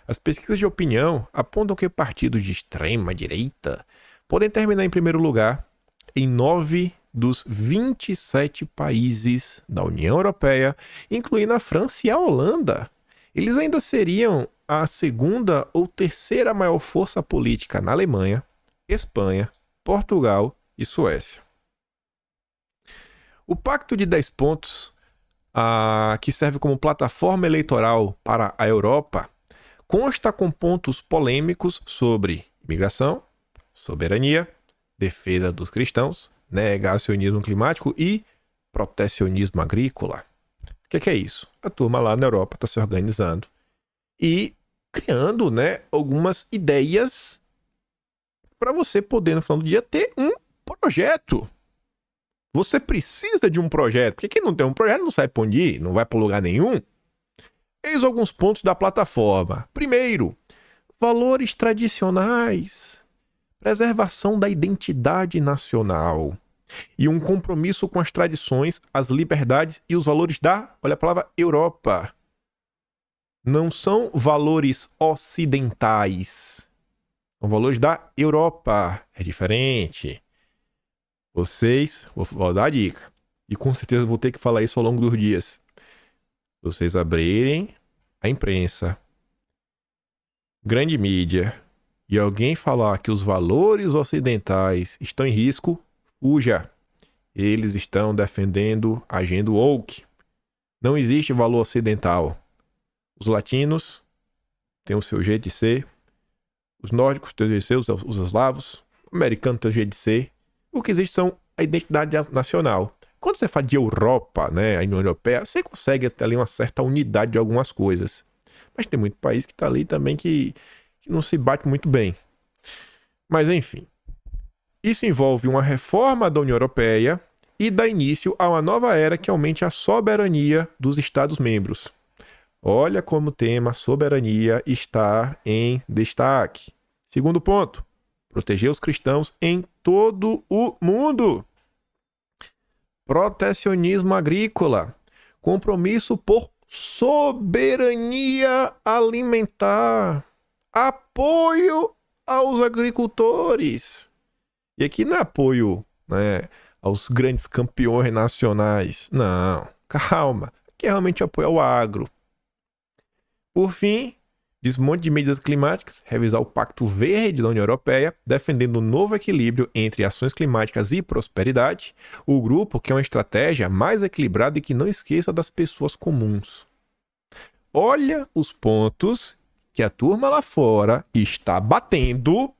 As pesquisas de opinião apontam que partidos de extrema-direita podem terminar em primeiro lugar em 9 dos 27 países da União Europeia, incluindo a França e a Holanda. Eles ainda seriam a segunda ou terceira maior força política na Alemanha, Espanha, Portugal e Suécia. O Pacto de 10 Pontos, que serve como plataforma eleitoral para a Europa, consta com pontos polêmicos sobre imigração, soberania, defesa dos cristãos, negacionismo climático e protecionismo agrícola. O que é isso? A turma lá na Europa está se organizando e criando, algumas ideias para você poder, no final do dia, ter um projeto. Você precisa de um projeto, porque quem não tem um projeto não sabe para onde ir, não vai para lugar nenhum. Eis alguns pontos da plataforma. Primeiro, valores tradicionais, preservação da identidade nacional e um compromisso com as tradições, as liberdades e os valores olha a palavra, Europa. Não são valores ocidentais, são valores da Europa. É diferente. Vou dar a dica, e com certeza vou ter que falar isso ao longo dos dias. Vocês abrirem a imprensa, grande mídia, e alguém falar que os valores ocidentais estão em risco, fuja. Eles estão defendendo a agenda woke. Não existe valor ocidental. Os latinos têm o seu jeito de ser, os nórdicos têm o jeito de ser, os eslavos, o americano tem o jeito de ser. O que existe são a identidade nacional. Quando você fala de Europa, a União Europeia, você consegue ter ali uma certa unidade de algumas coisas. Mas tem muito país que está ali também que não se bate muito bem. Mas enfim, isso envolve uma reforma da União Europeia e dá início a uma nova era que aumente a soberania dos Estados-membros. Olha como o tema soberania está em destaque. Segundo ponto, proteger os cristãos em todo o mundo. Protecionismo agrícola. Compromisso por soberania alimentar. Apoio aos agricultores. E aqui não é apoio, aos grandes campeões nacionais. Não, calma. Aqui é realmente apoio ao agro. Por fim, desmonte de medidas climáticas, revisar o Pacto Verde da União Europeia, defendendo um novo equilíbrio entre ações climáticas e prosperidade. O grupo quer uma estratégia mais equilibrada e que não esqueça das pessoas comuns. Olha os pontos que a turma lá fora está batendo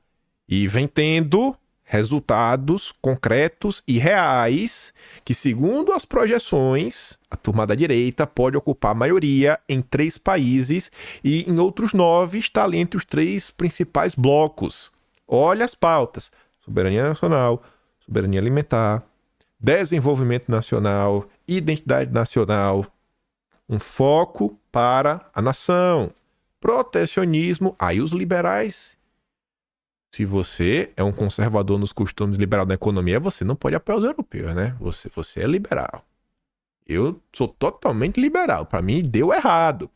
e vem tendo resultados concretos e reais que, segundo as projeções, a turma da direita pode ocupar a maioria em 3 países e em outros 9 está ali entre os 3 principais blocos. Olha as pautas: soberania nacional, soberania alimentar, desenvolvimento nacional, identidade nacional, um foco para a nação, protecionismo. Aí os liberais, se você é um conservador nos costumes, liberal na economia, você não pode apoiar os europeus, Você é liberal. Eu sou totalmente liberal. Para mim, deu errado.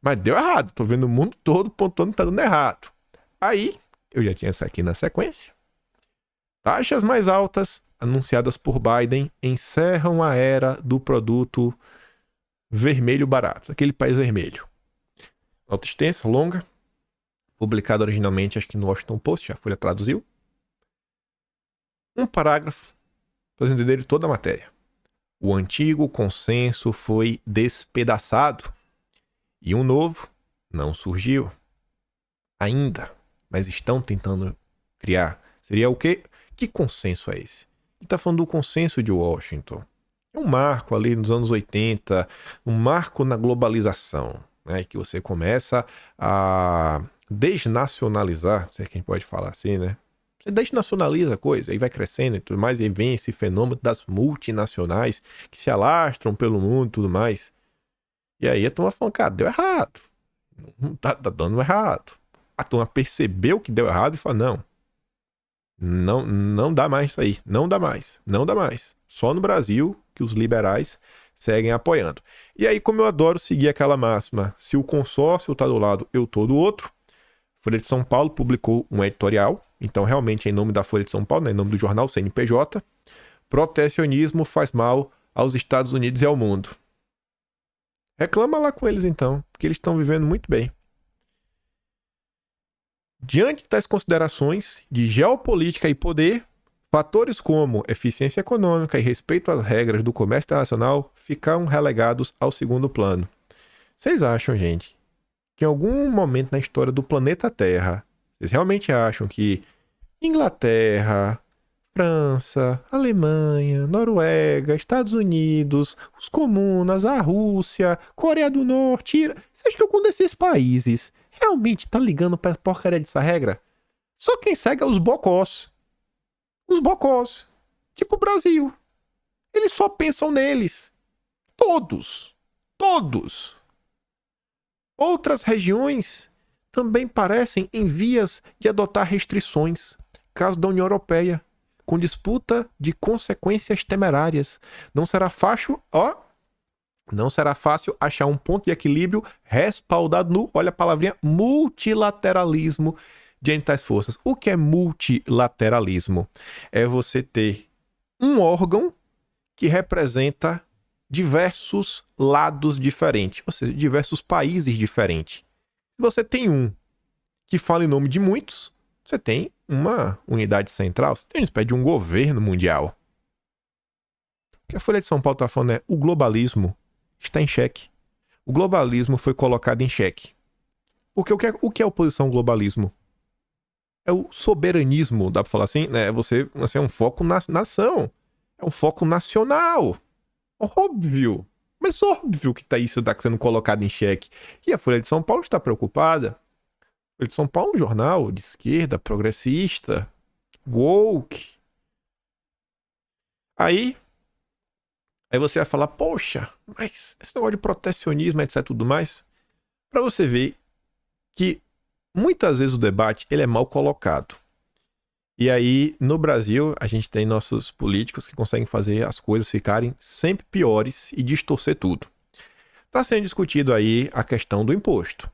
Mas deu errado. Tô vendo o mundo todo pontuando que tá dando errado. Aí, eu já tinha isso aqui na sequência. Taxas mais altas anunciadas por Biden encerram a era do produto vermelho barato. Aquele país vermelho. Nota extensa, longa. Publicado originalmente, acho que no Washington Post, a Folha traduziu. Um parágrafo para vocês entenderem toda a matéria. O antigo consenso foi despedaçado e um novo não surgiu ainda, mas estão tentando criar. Seria o quê? Que consenso é esse? Ele está falando do consenso de Washington. É um marco ali nos anos 80, um marco na globalização, que você começa a desnacionalizar, se é que a gente pode falar assim, Você desnacionaliza a coisa, aí vai crescendo e tudo mais, e aí vem esse fenômeno das multinacionais que se alastram pelo mundo e tudo mais. E aí a turma falando, cara, deu errado. Tá dando errado. A turma percebeu que deu errado e falou, não dá mais isso aí, não dá mais. Só no Brasil que os liberais seguem apoiando. E aí, como eu adoro seguir aquela máxima, se o consórcio tá do lado, eu tô do outro, Folha de São Paulo publicou um editorial, então realmente em nome da Folha de São Paulo, em nome do jornal CNPJ, protecionismo faz mal aos Estados Unidos e ao mundo. Reclama lá com eles então, porque eles estão vivendo muito bem. Diante das considerações de geopolítica e poder, Fatores como eficiência econômica e respeito às regras do comércio internacional ficaram relegados ao segundo plano. Vocês acham, gente, que em algum momento na história do planeta Terra, vocês realmente acham que Inglaterra, França, Alemanha, Noruega, Estados Unidos, os comunas, a Rússia, Coreia do Norte, você acha que algum desses países realmente tá ligando pra porcaria dessa regra? Só quem segue é os bocós. Os bocós. Tipo o Brasil. Eles só pensam neles. Todos. Todos. Outras regiões também parecem em vias de adotar restrições. Caso da União Europeia, com disputa de consequências temerárias. Não será fácil achar um ponto de equilíbrio respaldado no, olha a palavrinha, multilateralismo diante das forças. O que é multilateralismo? É você ter um órgão que representa diversos lados diferentes, ou seja, diversos países diferentes. Se você tem um que fala em nome de muitos, você tem uma unidade central, você tem uma espécie de um governo mundial. O que a Folha de São Paulo está falando é: o globalismo está em xeque. O globalismo foi colocado em xeque. Porque o que é oposição ao globalismo? É o soberanismo, dá para falar assim, né? Você é um foco na nação. É um foco nacional. Óbvio. Mas óbvio que isso está sendo colocado em xeque. E a Folha de São Paulo está preocupada. A Folha de São Paulo é um jornal de esquerda, progressista, woke. Aí você vai falar: poxa, mas esse negócio de protecionismo, etc, tudo mais, para você ver que muitas vezes o debate ele é mal colocado. E aí, no Brasil, a gente tem nossos políticos que conseguem fazer as coisas ficarem sempre piores e distorcer tudo. Está sendo discutido aí a questão do imposto.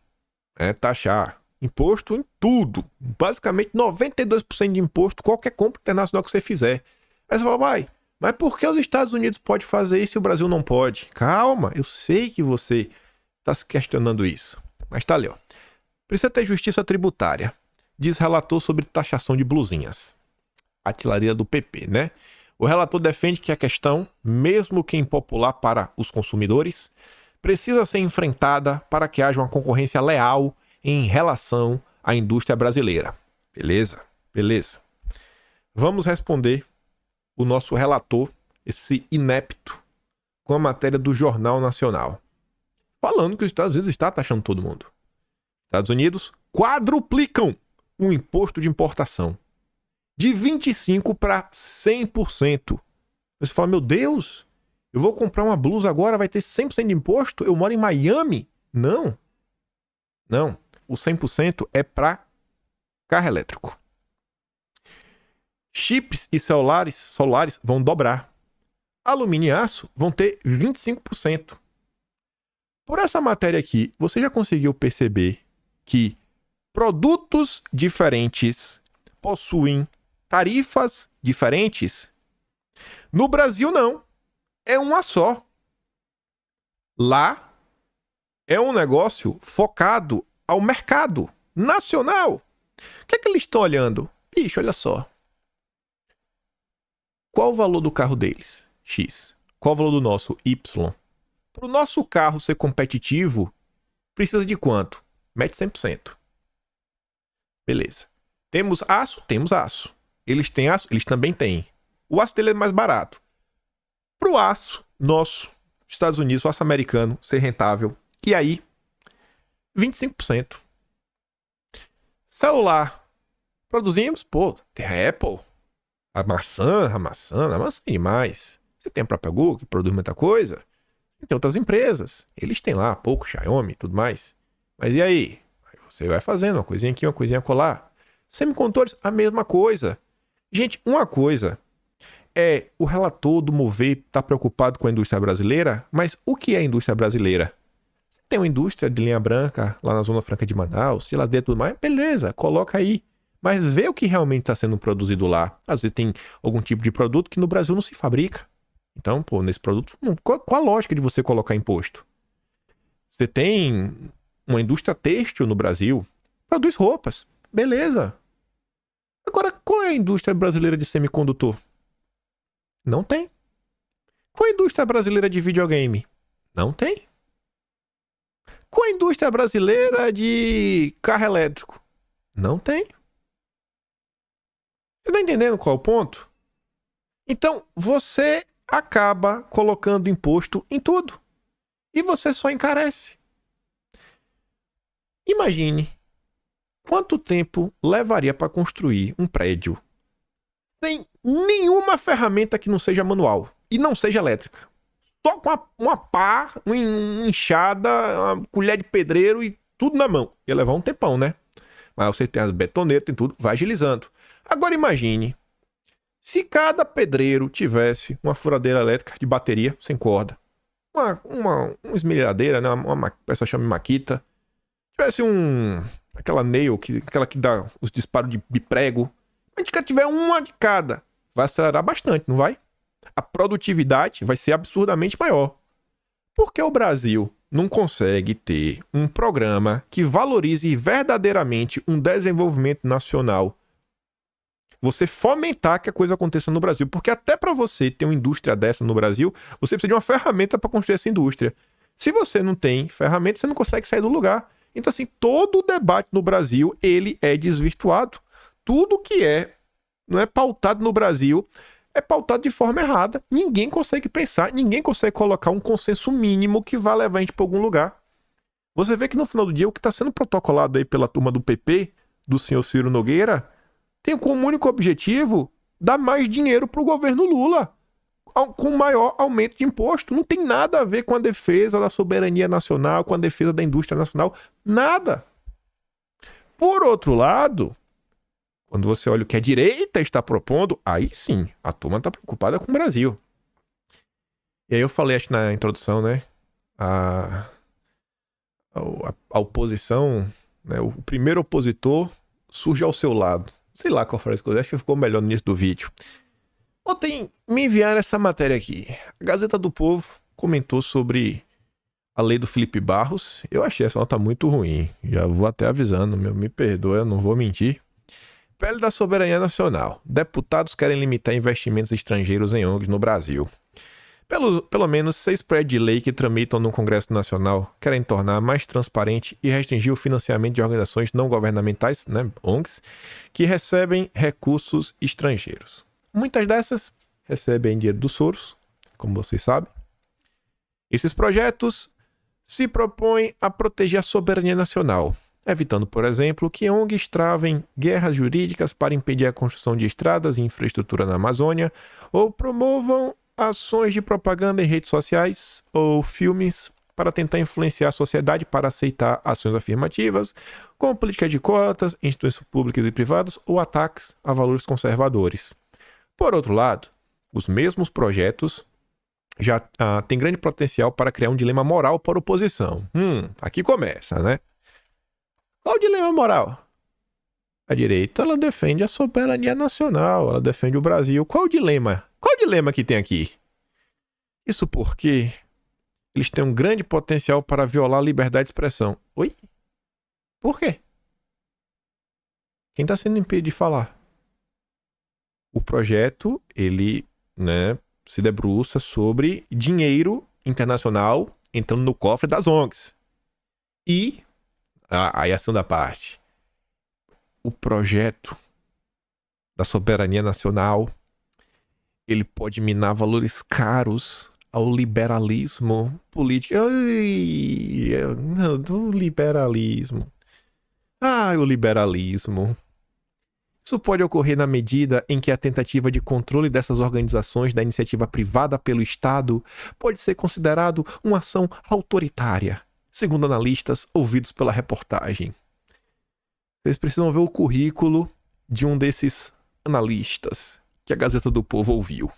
Taxar imposto em tudo. Basicamente, 92% de imposto, qualquer compra internacional que você fizer. Aí você fala: mas por que os Estados Unidos podem fazer isso e o Brasil não pode? Calma, eu sei que você está se questionando isso. Mas tá ali, ó. Precisa ter justiça tributária. Diz relator sobre taxação de blusinhas. Artilharia do PP, né? O relator defende que a questão, mesmo que impopular para os consumidores, precisa ser enfrentada para que haja uma concorrência leal em relação à indústria brasileira. Beleza? Beleza. Vamos responder o nosso relator, esse inepto, com a matéria do Jornal Nacional, falando que os Estados Unidos está taxando todo mundo. Estados Unidos quadruplicam o imposto de importação de 25% para 100%. Você fala: meu Deus, eu vou comprar uma blusa agora, vai ter 100% de imposto? Eu moro em Miami? Não. Não. O 100% é para carro elétrico. Chips e solares vão dobrar. Alumínio e aço vão ter 25%. Por essa matéria aqui, você já conseguiu perceber que produtos diferentes possuem tarifas diferentes? No Brasil, não. É uma só. Lá é um negócio focado ao mercado nacional. O que é que eles estão olhando? Bicho, olha só. Qual o valor do carro deles? X. Qual o valor do nosso? Y. Para o nosso carro ser competitivo, precisa de quanto? Mete 100%. Beleza. Temos aço? Temos aço. Eles têm aço? Eles também têm. O aço dele é mais barato. Para o aço nosso, Estados Unidos, o aço americano, ser rentável. E aí? 25%. Celular. Produzimos? Pô, tem a Apple. A maçã é demais. Você tem a própria Google, que produz muita coisa. Tem outras empresas. Eles têm lá, pouco, Xiaomi e tudo mais. Mas e aí? Aí você vai fazendo uma coisinha aqui, uma coisinha colar. Semicondutores, a mesma coisa. Gente, uma coisa é o relator do Mover tá preocupado com a indústria brasileira, mas o que é a indústria brasileira? Você tem uma indústria de linha branca lá na Zona Franca de Manaus, geladeira e tudo mais, beleza, coloca aí. Mas vê o que realmente está sendo produzido lá. Às vezes tem algum tipo de produto que no Brasil não se fabrica. Então, pô, nesse produto, qual a lógica de você colocar imposto? Você tem uma indústria têxtil no Brasil, produz roupas, beleza. Agora, qual é a indústria brasileira de semicondutor? Não tem. Qual é a indústria brasileira de videogame? Não tem. Qual é a indústria brasileira de carro elétrico? Não tem. Você tá entendendo qual é o ponto? Então, você acaba colocando imposto em tudo. E você só encarece. Imagine quanto tempo levaria para construir um prédio sem nenhuma ferramenta que não seja manual e não seja elétrica. Só com uma pá, uma enxada, uma colher de pedreiro e tudo na mão. Ia levar um tempão, né? Mas você tem as betonetas, tem tudo, vai agilizando. Agora imagine se cada pedreiro tivesse uma furadeira elétrica de bateria sem corda, uma esmerilhadeira, né? A pessoa chama de maquita, tivesse aquela nail, aquela que dá os disparos de prego. A gente tiver uma de cada, vai acelerar bastante, não vai? A produtividade vai ser absurdamente maior. Por que o Brasil não consegue ter um programa que valorize verdadeiramente um desenvolvimento nacional? Você fomentar que a coisa aconteça no Brasil. Porque até para você ter uma indústria dessa no Brasil, você precisa de uma ferramenta para construir essa indústria. Se você não tem ferramenta, você não consegue sair do lugar. Então, assim, todo o debate no Brasil, ele é desvirtuado. Tudo que não é pautado no Brasil é pautado de forma errada. Ninguém consegue pensar, ninguém consegue colocar um consenso mínimo que vá levar a gente para algum lugar. Você vê que no final do dia, o que está sendo protocolado aí pela turma do PP, do senhor Ciro Nogueira, tem como único objetivo dar mais dinheiro para o governo Lula, com maior aumento de imposto. Não tem nada a ver com a defesa da soberania nacional, com a defesa da indústria nacional. Nada. Por outro lado, quando você olha o que a direita está propondo, aí sim, a turma está preocupada com o Brasil. E aí eu falei, acho na introdução, né? A oposição, né? O primeiro opositor surge ao seu lado. Sei lá qual foi as coisas, acho que ficou melhor no início do vídeo. Ontem me enviaram essa matéria aqui. A Gazeta do Povo comentou sobre a lei do Felipe Barros. Eu achei essa nota muito ruim. Já vou até avisando, me perdoa, eu não vou mentir. Pele da soberania nacional. Deputados querem limitar investimentos estrangeiros em ONGs no Brasil. Pelo menos 6 projetos de lei que tramitam no Congresso Nacional querem tornar mais transparente e restringir o financiamento de organizações não governamentais, né, ONGs, que recebem recursos estrangeiros. Muitas dessas recebem dinheiro dos Soros, como vocês sabem. Esses projetos se propõem a proteger a soberania nacional, evitando, por exemplo, que ONGs travem guerras jurídicas para impedir a construção de estradas e infraestrutura na Amazônia ou promovam ações de propaganda em redes sociais ou filmes para tentar influenciar a sociedade para aceitar ações afirmativas, como política de cotas, instituições públicas e privadas ou ataques a valores conservadores. Por outro lado, os mesmos projetos já têm grande potencial para criar um dilema moral para a oposição. Aqui começa, né? Qual o dilema moral? A direita, ela defende a soberania nacional, ela defende o Brasil. Qual o dilema? Qual o dilema que tem aqui? Isso porque eles têm um grande potencial para violar a liberdade de expressão. Oi? Por quê? Quem está sendo impedido de falar? O projeto, ele, né, se debruça sobre dinheiro internacional entrando no cofre das ONGs. E, aí a segunda parte, o projeto da soberania nacional, ele pode minar valores caros ao liberalismo político. Não, do liberalismo. O liberalismo. Isso pode ocorrer na medida em que a tentativa de controle dessas organizações da iniciativa privada pelo Estado pode ser considerado uma ação autoritária, segundo analistas ouvidos pela reportagem. Vocês precisam ver o currículo de um desses analistas que a Gazeta do Povo ouviu.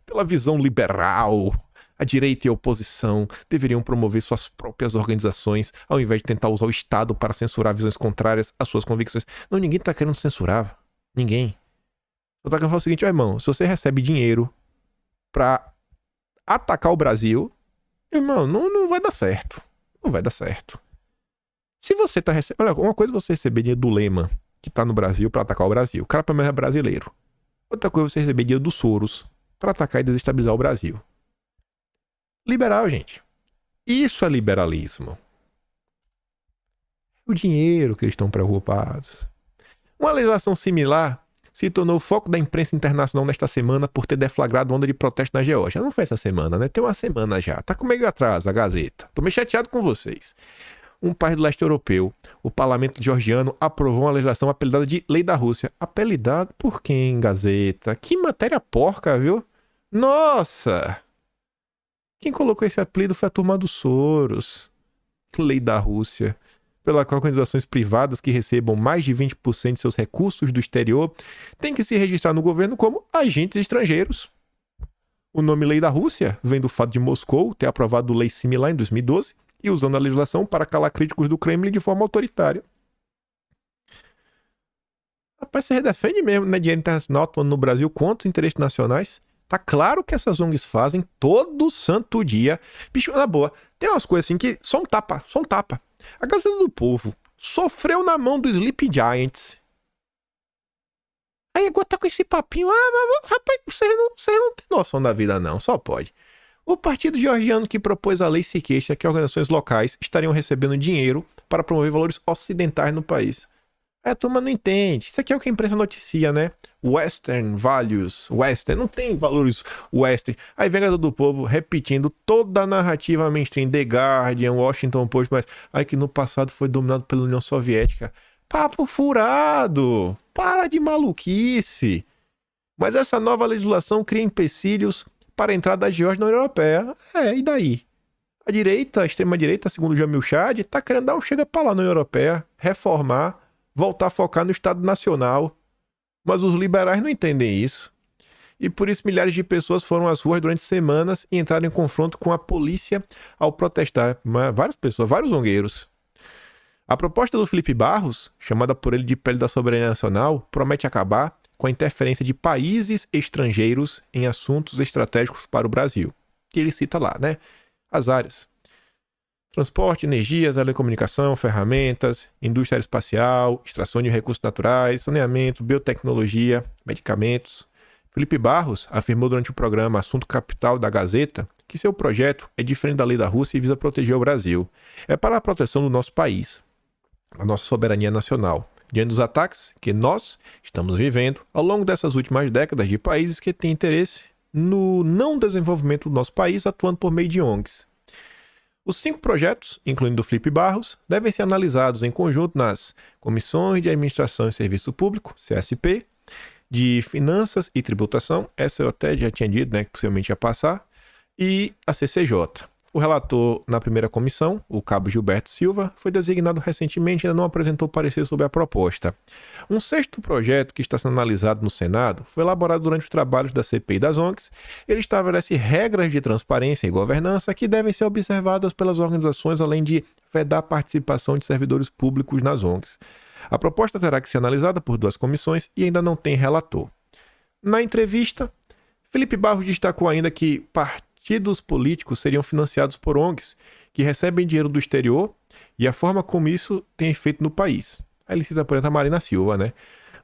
Pela visão liberal, a direita e a oposição deveriam promover suas próprias organizações ao invés de tentar usar o Estado para censurar visões contrárias às suas convicções. Não, ninguém está querendo censurar. Ninguém. Eu tô querendo falar o seguinte, irmão, se você recebe dinheiro para atacar o Brasil, irmão, não vai dar certo. Não vai dar certo. Se você tá recebendo... Olha, uma coisa é você receber dinheiro do Lema que tá no Brasil para atacar o Brasil. O cara pelo menos é brasileiro. Outra coisa é você receber dinheiro dos Soros para atacar e desestabilizar o Brasil. Liberal, gente. Isso é liberalismo. O dinheiro que eles estão preocupados. Uma legislação similar se tornou o foco da imprensa internacional nesta semana por ter deflagrado onda de protesto na Geórgia. Não foi essa semana, né? Tem uma semana já. Tá com meio atraso a Gazeta. Tô meio chateado com vocês. Um país do leste europeu, o parlamento georgiano aprovou uma legislação apelidada de Lei da Rússia. Apelidada por quem, Gazeta? Que matéria porca, viu? Nossa! Quem colocou esse apelido foi a turma dos Soros. Lei da Rússia, pela qual organizações privadas que recebam mais de 20% de seus recursos do exterior têm que se registrar no governo como agentes estrangeiros. O nome Lei da Rússia vem do fato de Moscou ter aprovado lei similar em 2012 e usando a legislação para calar críticos do Kremlin de forma autoritária. Rapaz, você redefende mesmo, né? Dinheiro internacional atuando no Brasil contra os interesses nacionais. Tá claro que essas ONGs fazem todo santo dia. Bicho, na boa, tem umas coisas assim que só um tapa. A Gazeta do Povo sofreu na mão do Sleep Giants. Aí agora tá com esse papinho. Rapaz, vocês não têm noção da vida não, só pode. O partido georgiano que propôs a lei se queixa que organizações locais estariam recebendo dinheiro para promover valores ocidentais no país. A turma não entende. Isso aqui é o que a imprensa noticia, né? Western values. Western. Não tem valores Western. Aí vem a Gazeta do Povo repetindo toda a narrativa mainstream. The Guardian, Washington Post, mas aí que no passado foi dominado pela União Soviética. Papo furado. Para de maluquice. Mas essa nova legislação cria empecilhos para a entrada da Geórgia na União Europeia. E daí? A direita, a extrema-direita, segundo o Jamil Chad, tá querendo dar um chega pra lá na União Europeia, reformar, voltar a focar no Estado Nacional. Mas os liberais não entendem isso. E por isso milhares de pessoas foram às ruas durante semanas e entraram em confronto com a polícia ao protestar. Várias pessoas, vários zongueiros. A proposta do Felipe Barros, chamada por ele de pele da soberania nacional, promete acabar com a interferência de países estrangeiros em assuntos estratégicos para o Brasil. Que ele cita lá, né? As áreas: transporte, energia, telecomunicação, ferramentas, indústria aeroespacial, extração de recursos naturais, saneamento, biotecnologia, medicamentos. Felipe Barros afirmou durante o programa Assunto Capital da Gazeta que seu projeto é diferente da lei da Rússia e visa proteger o Brasil. É para a proteção do nosso país, da nossa soberania nacional, diante dos ataques que nós estamos vivendo ao longo dessas últimas décadas de países que têm interesse no não desenvolvimento do nosso país atuando por meio de ONGs. Os 5 projetos, incluindo o Felipe Barros, devem ser analisados em conjunto nas Comissões de Administração e Serviço Público, CSP, de Finanças e Tributação, essa eu até já tinha dito, né, que possivelmente ia passar, e a CCJ. O relator na primeira comissão, o cabo Gilberto Silva, foi designado recentemente e ainda não apresentou parecer sobre a proposta. Um 6º projeto que está sendo analisado no Senado foi elaborado durante os trabalhos da CPI das ONGs. Ele estabelece regras de transparência e governança que devem ser observadas pelas organizações, além de vedar a participação de servidores públicos nas ONGs. A proposta terá que ser analisada por 2 comissões e ainda não tem relator. Na entrevista, Felipe Barros destacou ainda que partidos políticos seriam financiados por ONGs que recebem dinheiro do exterior e a forma como isso tem efeito no país. Aí ele cita, por exemplo, a Marina Silva, né?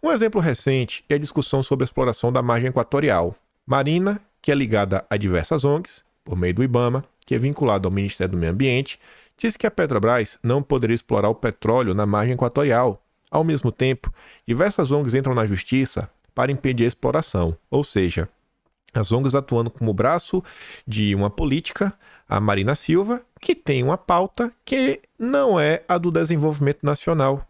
Um exemplo recente é a discussão sobre a exploração da margem equatorial. Marina, que é ligada a diversas ONGs, por meio do IBAMA, que é vinculado ao Ministério do Meio Ambiente, disse que a Petrobras não poderia explorar o petróleo na margem equatorial. Ao mesmo tempo, diversas ONGs entram na justiça para impedir a exploração, ou seja, as ONGs atuando como braço de uma política, a Marina Silva, que tem uma pauta que não é a do desenvolvimento nacional.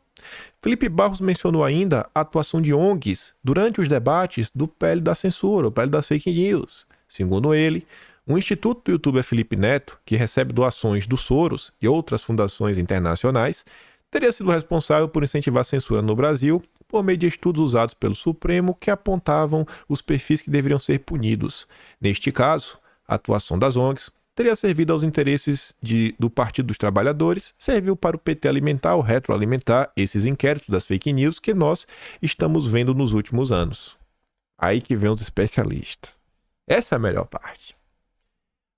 Felipe Barros mencionou ainda a atuação de ONGs durante os debates do PL da censura, o PL das fake news. Segundo ele, o Instituto do YouTuber Felipe Neto, que recebe doações do Soros e outras fundações internacionais, teria sido responsável por incentivar a censura no Brasil por meio de estudos usados pelo Supremo que apontavam os perfis que deveriam ser punidos. Neste caso, a atuação das ONGs teria servido aos interesses do Partido dos Trabalhadores, serviu para o PT alimentar ou retroalimentar esses inquéritos das fake news que nós estamos vendo nos últimos anos. Aí que vem os especialistas. Essa é a melhor parte.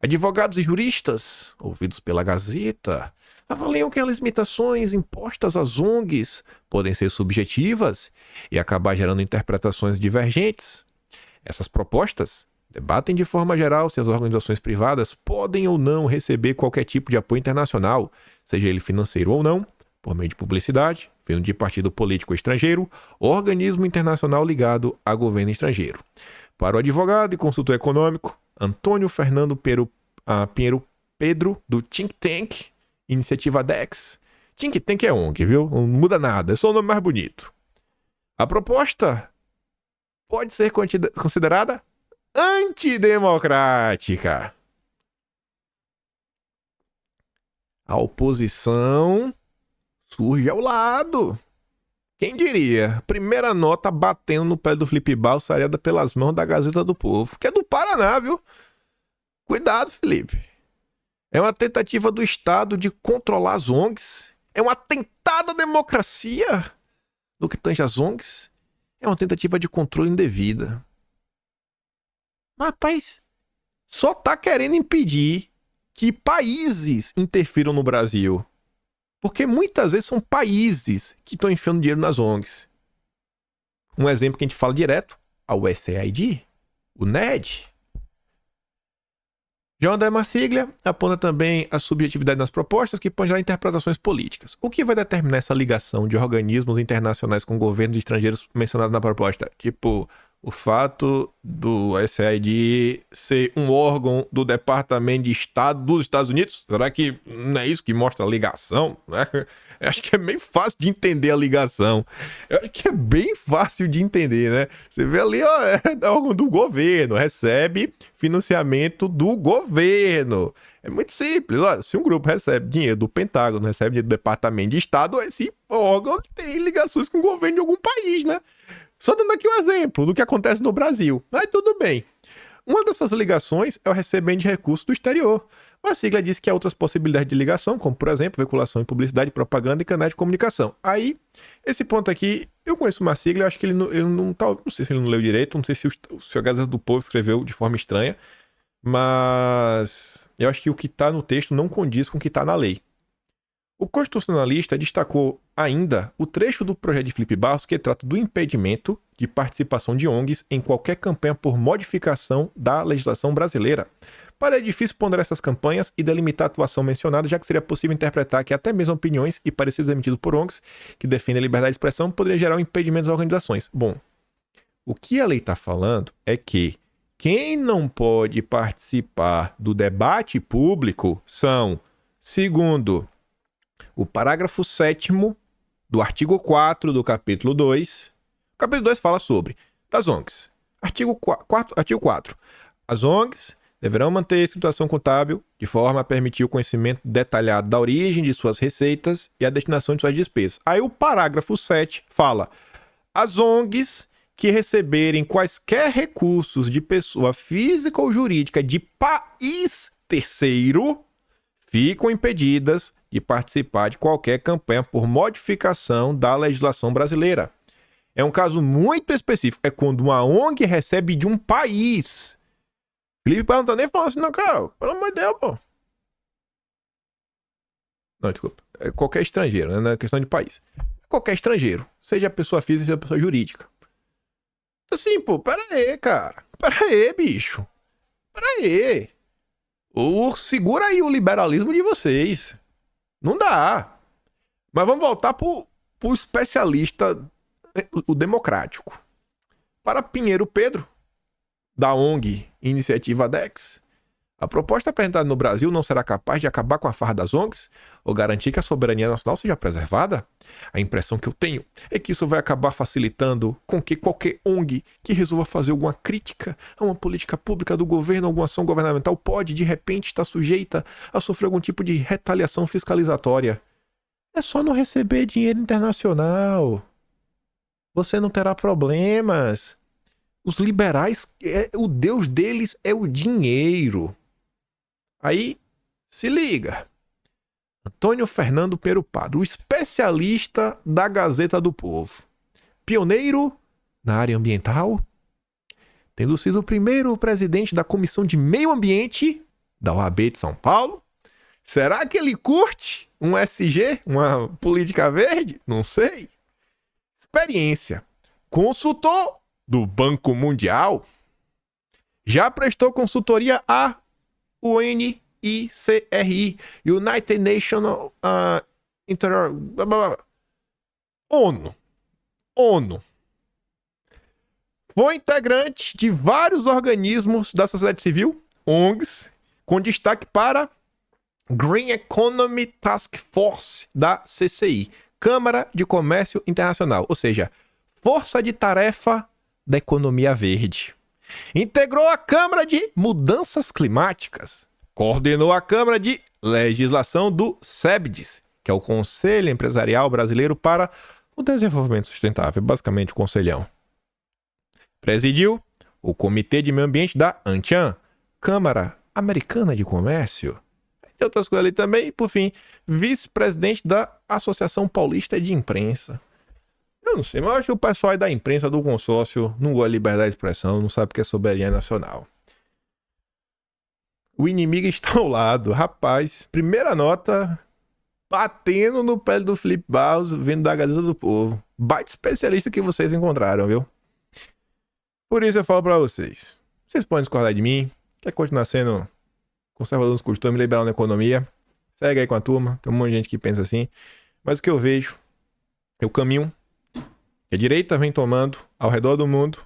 Advogados e juristas, ouvidos pela Gazeta, avaliam que as limitações impostas às ONGs podem ser subjetivas e acabar gerando interpretações divergentes. Essas propostas debatem de forma geral se as organizações privadas podem ou não receber qualquer tipo de apoio internacional, seja ele financeiro ou não, por meio de publicidade, vindo de partido político estrangeiro ou organismo internacional ligado a governo estrangeiro. Para o advogado e consultor econômico Antônio Fernando Pinheiro Pedro, do Think Tank Iniciativa DEX. Think Tank é ONG, viu? Não muda nada, é só o nome mais bonito. A proposta pode ser considerada antidemocrática. A oposição surge ao lado. Quem diria? Primeira nota batendo no pé do Felipe Barros, saída pelas mãos da Gazeta do Povo, que é do Paraná, viu? Cuidado, Felipe. É uma tentativa do Estado de controlar as ONGs. É uma atentado à democracia no que tange as ONGs. É uma tentativa de controle indevida. Mas, rapaz, só tá querendo impedir que países interfiram no Brasil. Porque muitas vezes são países que estão enfiando dinheiro nas ONGs. Um exemplo que a gente fala direto, a USAID, o NED. João André Marsiglia aponta também a subjetividade nas propostas que pode gerar interpretações políticas. O que vai determinar essa ligação de organismos internacionais com governos estrangeiros mencionados na proposta? Tipo, o fato do USAID ser um órgão do Departamento de Estado dos Estados Unidos? Será que não é isso que mostra a ligação? Eu acho que é bem fácil de entender a ligação. Eu acho que é bem fácil de entender, né? Você vê ali, ó, é órgão do governo, recebe financiamento do governo. É muito simples. Olha, se um grupo recebe dinheiro do Pentágono, recebe dinheiro do Departamento de Estado, esse órgão tem ligações com o governo de algum país, né? Só dando aqui um exemplo do que acontece no Brasil. Mas tudo bem. Uma dessas ligações é o recebimento de recursos do exterior. Mas a sigla diz que há outras possibilidades de ligação, como, por exemplo, veiculação em publicidade, propaganda e canais de comunicação. Aí, esse ponto aqui, eu conheço uma sigla, eu acho que ele não tá, não sei se ele não leu direito, não sei se a Gazeta do Povo escreveu de forma estranha, mas eu acho que o que está no texto não condiz com o que está na lei. O constitucionalista destacou ainda o trecho do projeto de Felipe Barros que trata do impedimento de participação de ONGs em qualquer campanha por modificação da legislação brasileira. Para é difícil ponderar essas campanhas e delimitar a atuação mencionada, já que seria possível interpretar que até mesmo opiniões e pareceres emitidos por ONGs que defendem a liberdade de expressão poderiam gerar um impedimento às organizações. Bom, o que a lei está falando é que quem não pode participar do debate público são, segundo o parágrafo 7º do artigo 4 do capítulo 2. O capítulo 2 fala sobre das ONGs. Artigo 4. As ONGs deverão manter a escrituração contábil de forma a permitir o conhecimento detalhado da origem de suas receitas e a destinação de suas despesas. Aí o parágrafo 7 fala: as ONGs que receberem quaisquer recursos de pessoa física ou jurídica de país terceiro ficam impedidas de participar de qualquer campanha por modificação da legislação brasileira. É um caso muito específico. É quando uma ONG recebe de um país. Felipe Barros não tá nem falando assim, não, cara. Pelo amor de Deus, pô. Não, desculpa. É qualquer estrangeiro, né? Não é questão de país. Qualquer estrangeiro. Seja pessoa física, seja pessoa jurídica. Assim, pô, pera aí, cara. Pera aí, bicho. Pera aí. Segura aí o liberalismo de vocês. Não dá. Mas vamos voltar pro especialista, o democrático. Para Pinheiro Pedro, da ONG Iniciativa DEX, a proposta apresentada no Brasil não será capaz de acabar com a farra das ONGs ou garantir que a soberania nacional seja preservada? A impressão que eu tenho é que isso vai acabar facilitando com que qualquer ONG que resolva fazer alguma crítica a uma política pública do governo, alguma ação governamental, pode, de repente, estar sujeita a sofrer algum tipo de retaliação fiscalizatória. É só não receber dinheiro internacional. Você não terá problemas. Os liberais, o Deus deles é o dinheiro. Aí, se liga. Antônio Fernando Pinheiro Pedro, o especialista da Gazeta do Povo. Pioneiro na área ambiental, tendo sido o primeiro presidente da Comissão de Meio Ambiente da OAB de São Paulo Será que ele curte um SG, uma política verde? Não sei. Experiência. Consultor do Banco Mundial. Já prestou consultoria à UNICRI, United Nations ONU. Foi integrante de vários organismos da sociedade civil, ONGs, com destaque para Green Economy Task Force da CCI, Câmara de Comércio Internacional, ou seja, Força de Tarefa da Economia Verde. Integrou a Câmara de Mudanças Climáticas, coordenou a Câmara de Legislação do SEBDES, que é o Conselho Empresarial Brasileiro para o Desenvolvimento Sustentável, basicamente o conselhão. Presidiu o Comitê de Meio Ambiente da ANCHAN, Câmara Americana de Comércio. Tem outras coisas ali também. E, por fim, vice-presidente da Associação Paulista de Imprensa. Eu não sei, mas eu acho que o pessoal aí da imprensa do consórcio não gosta de liberdade de expressão, não sabe o que é soberania nacional. O inimigo está ao lado. Rapaz, primeira nota batendo no pé do Felipe Barros, vindo da Gazeta do Povo. Baita especialista que vocês encontraram, viu? Por isso eu falo pra vocês. Vocês podem discordar de mim, quer continuar sendo conservador nos costumes, liberal na economia. Segue aí com a turma, tem um monte de gente que pensa assim. Mas o que eu vejo é o caminho que a direita vem tomando ao redor do mundo,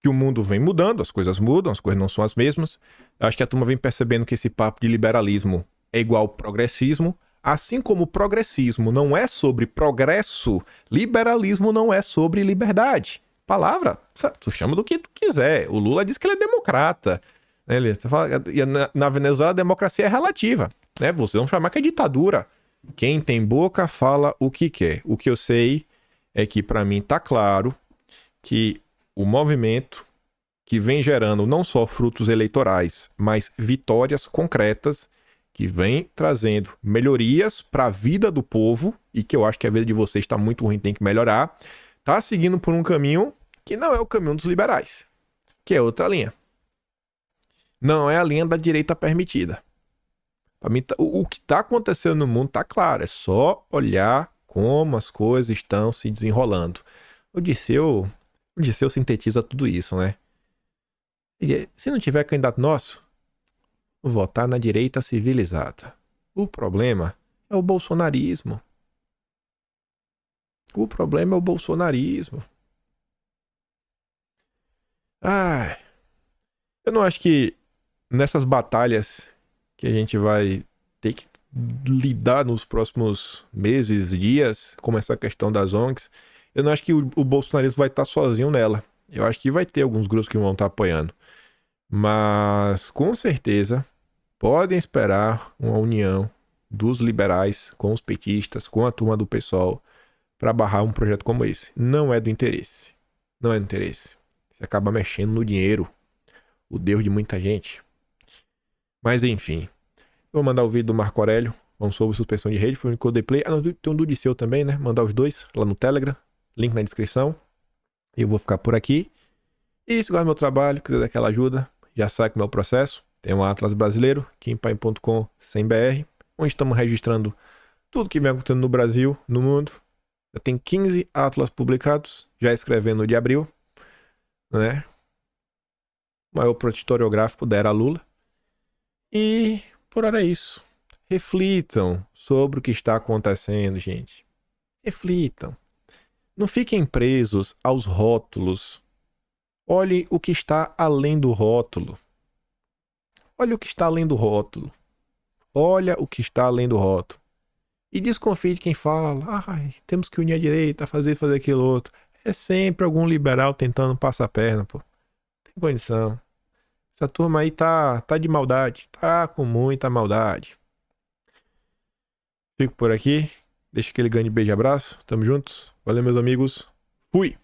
que o mundo vem mudando, as coisas mudam, as coisas não são as mesmas. Eu acho que a turma vem percebendo que esse papo de liberalismo é igual progressismo, assim como o progressismo não é sobre progresso, liberalismo não é sobre liberdade. Palavra, tu chama do que tu quiser. O Lula diz que ele é democrata. Né? Na Venezuela a democracia é relativa. Né? Vocês vão chamar que é ditadura. Quem tem boca fala o que quer. O que eu sei é que para mim tá claro que o movimento que vem gerando não só frutos eleitorais, mas vitórias concretas, que vem trazendo melhorias para a vida do povo, e que eu acho que a vida de vocês está muito ruim, tem que melhorar, tá seguindo por um caminho que não é o caminho dos liberais, que é outra linha. Não é a linha da direita permitida. Para mim, o que está acontecendo no mundo tá claro, é só olhar como as coisas estão se desenrolando. O Dirceu sintetiza tudo isso, né? E se não tiver candidato nosso, vou votar na direita civilizada. O problema é o bolsonarismo. O problema é o bolsonarismo. Eu não acho que nessas batalhas que a gente vai ter que lidar nos próximos meses, dias, como essa questão das ONGs, eu não acho que o bolsonarismo vai estar sozinho nela. Eu acho que vai ter alguns grupos que vão estar apoiando. Mas, com certeza, podem esperar uma união dos liberais com os petistas, com a turma do PSOL, para barrar um projeto como esse. Não é do interesse. Não é do interesse. Você acaba mexendo no dinheiro. O Deus de muita gente. Mas, enfim. Vou mandar o vídeo do Marco Aurélio. Vamos sobre suspensão de rede. Foi o único que eu dei play. Não, tem um do Disseu também, né? Mandar os dois lá no Telegram. Link na descrição. Eu vou ficar por aqui. E se gosta do meu trabalho, quiser dar aquela ajuda, já sabe que o meu processo. Tem um Atlas brasileiro, kimpaim.com/br, onde estamos registrando tudo que vem acontecendo no Brasil, no mundo. Já tem 15 Atlas publicados, já escrevendo de abril, né? O maior produto historiográfico da era Lula. E por hora é isso. Reflitam sobre o que está acontecendo, gente. Reflitam. Não fiquem presos aos rótulos. Olhe o que está além do rótulo. Olha o que está além do rótulo. Olha o que está além do rótulo. E desconfie de quem fala, temos que unir a direita, fazer aquilo outro. É sempre algum liberal tentando passar a perna, pô. Não tem condição. Essa turma aí tá de maldade. Tá com muita maldade. Fico por aqui. Deixa aquele grande beijo e abraço. Tamo juntos. Valeu, meus amigos. Fui!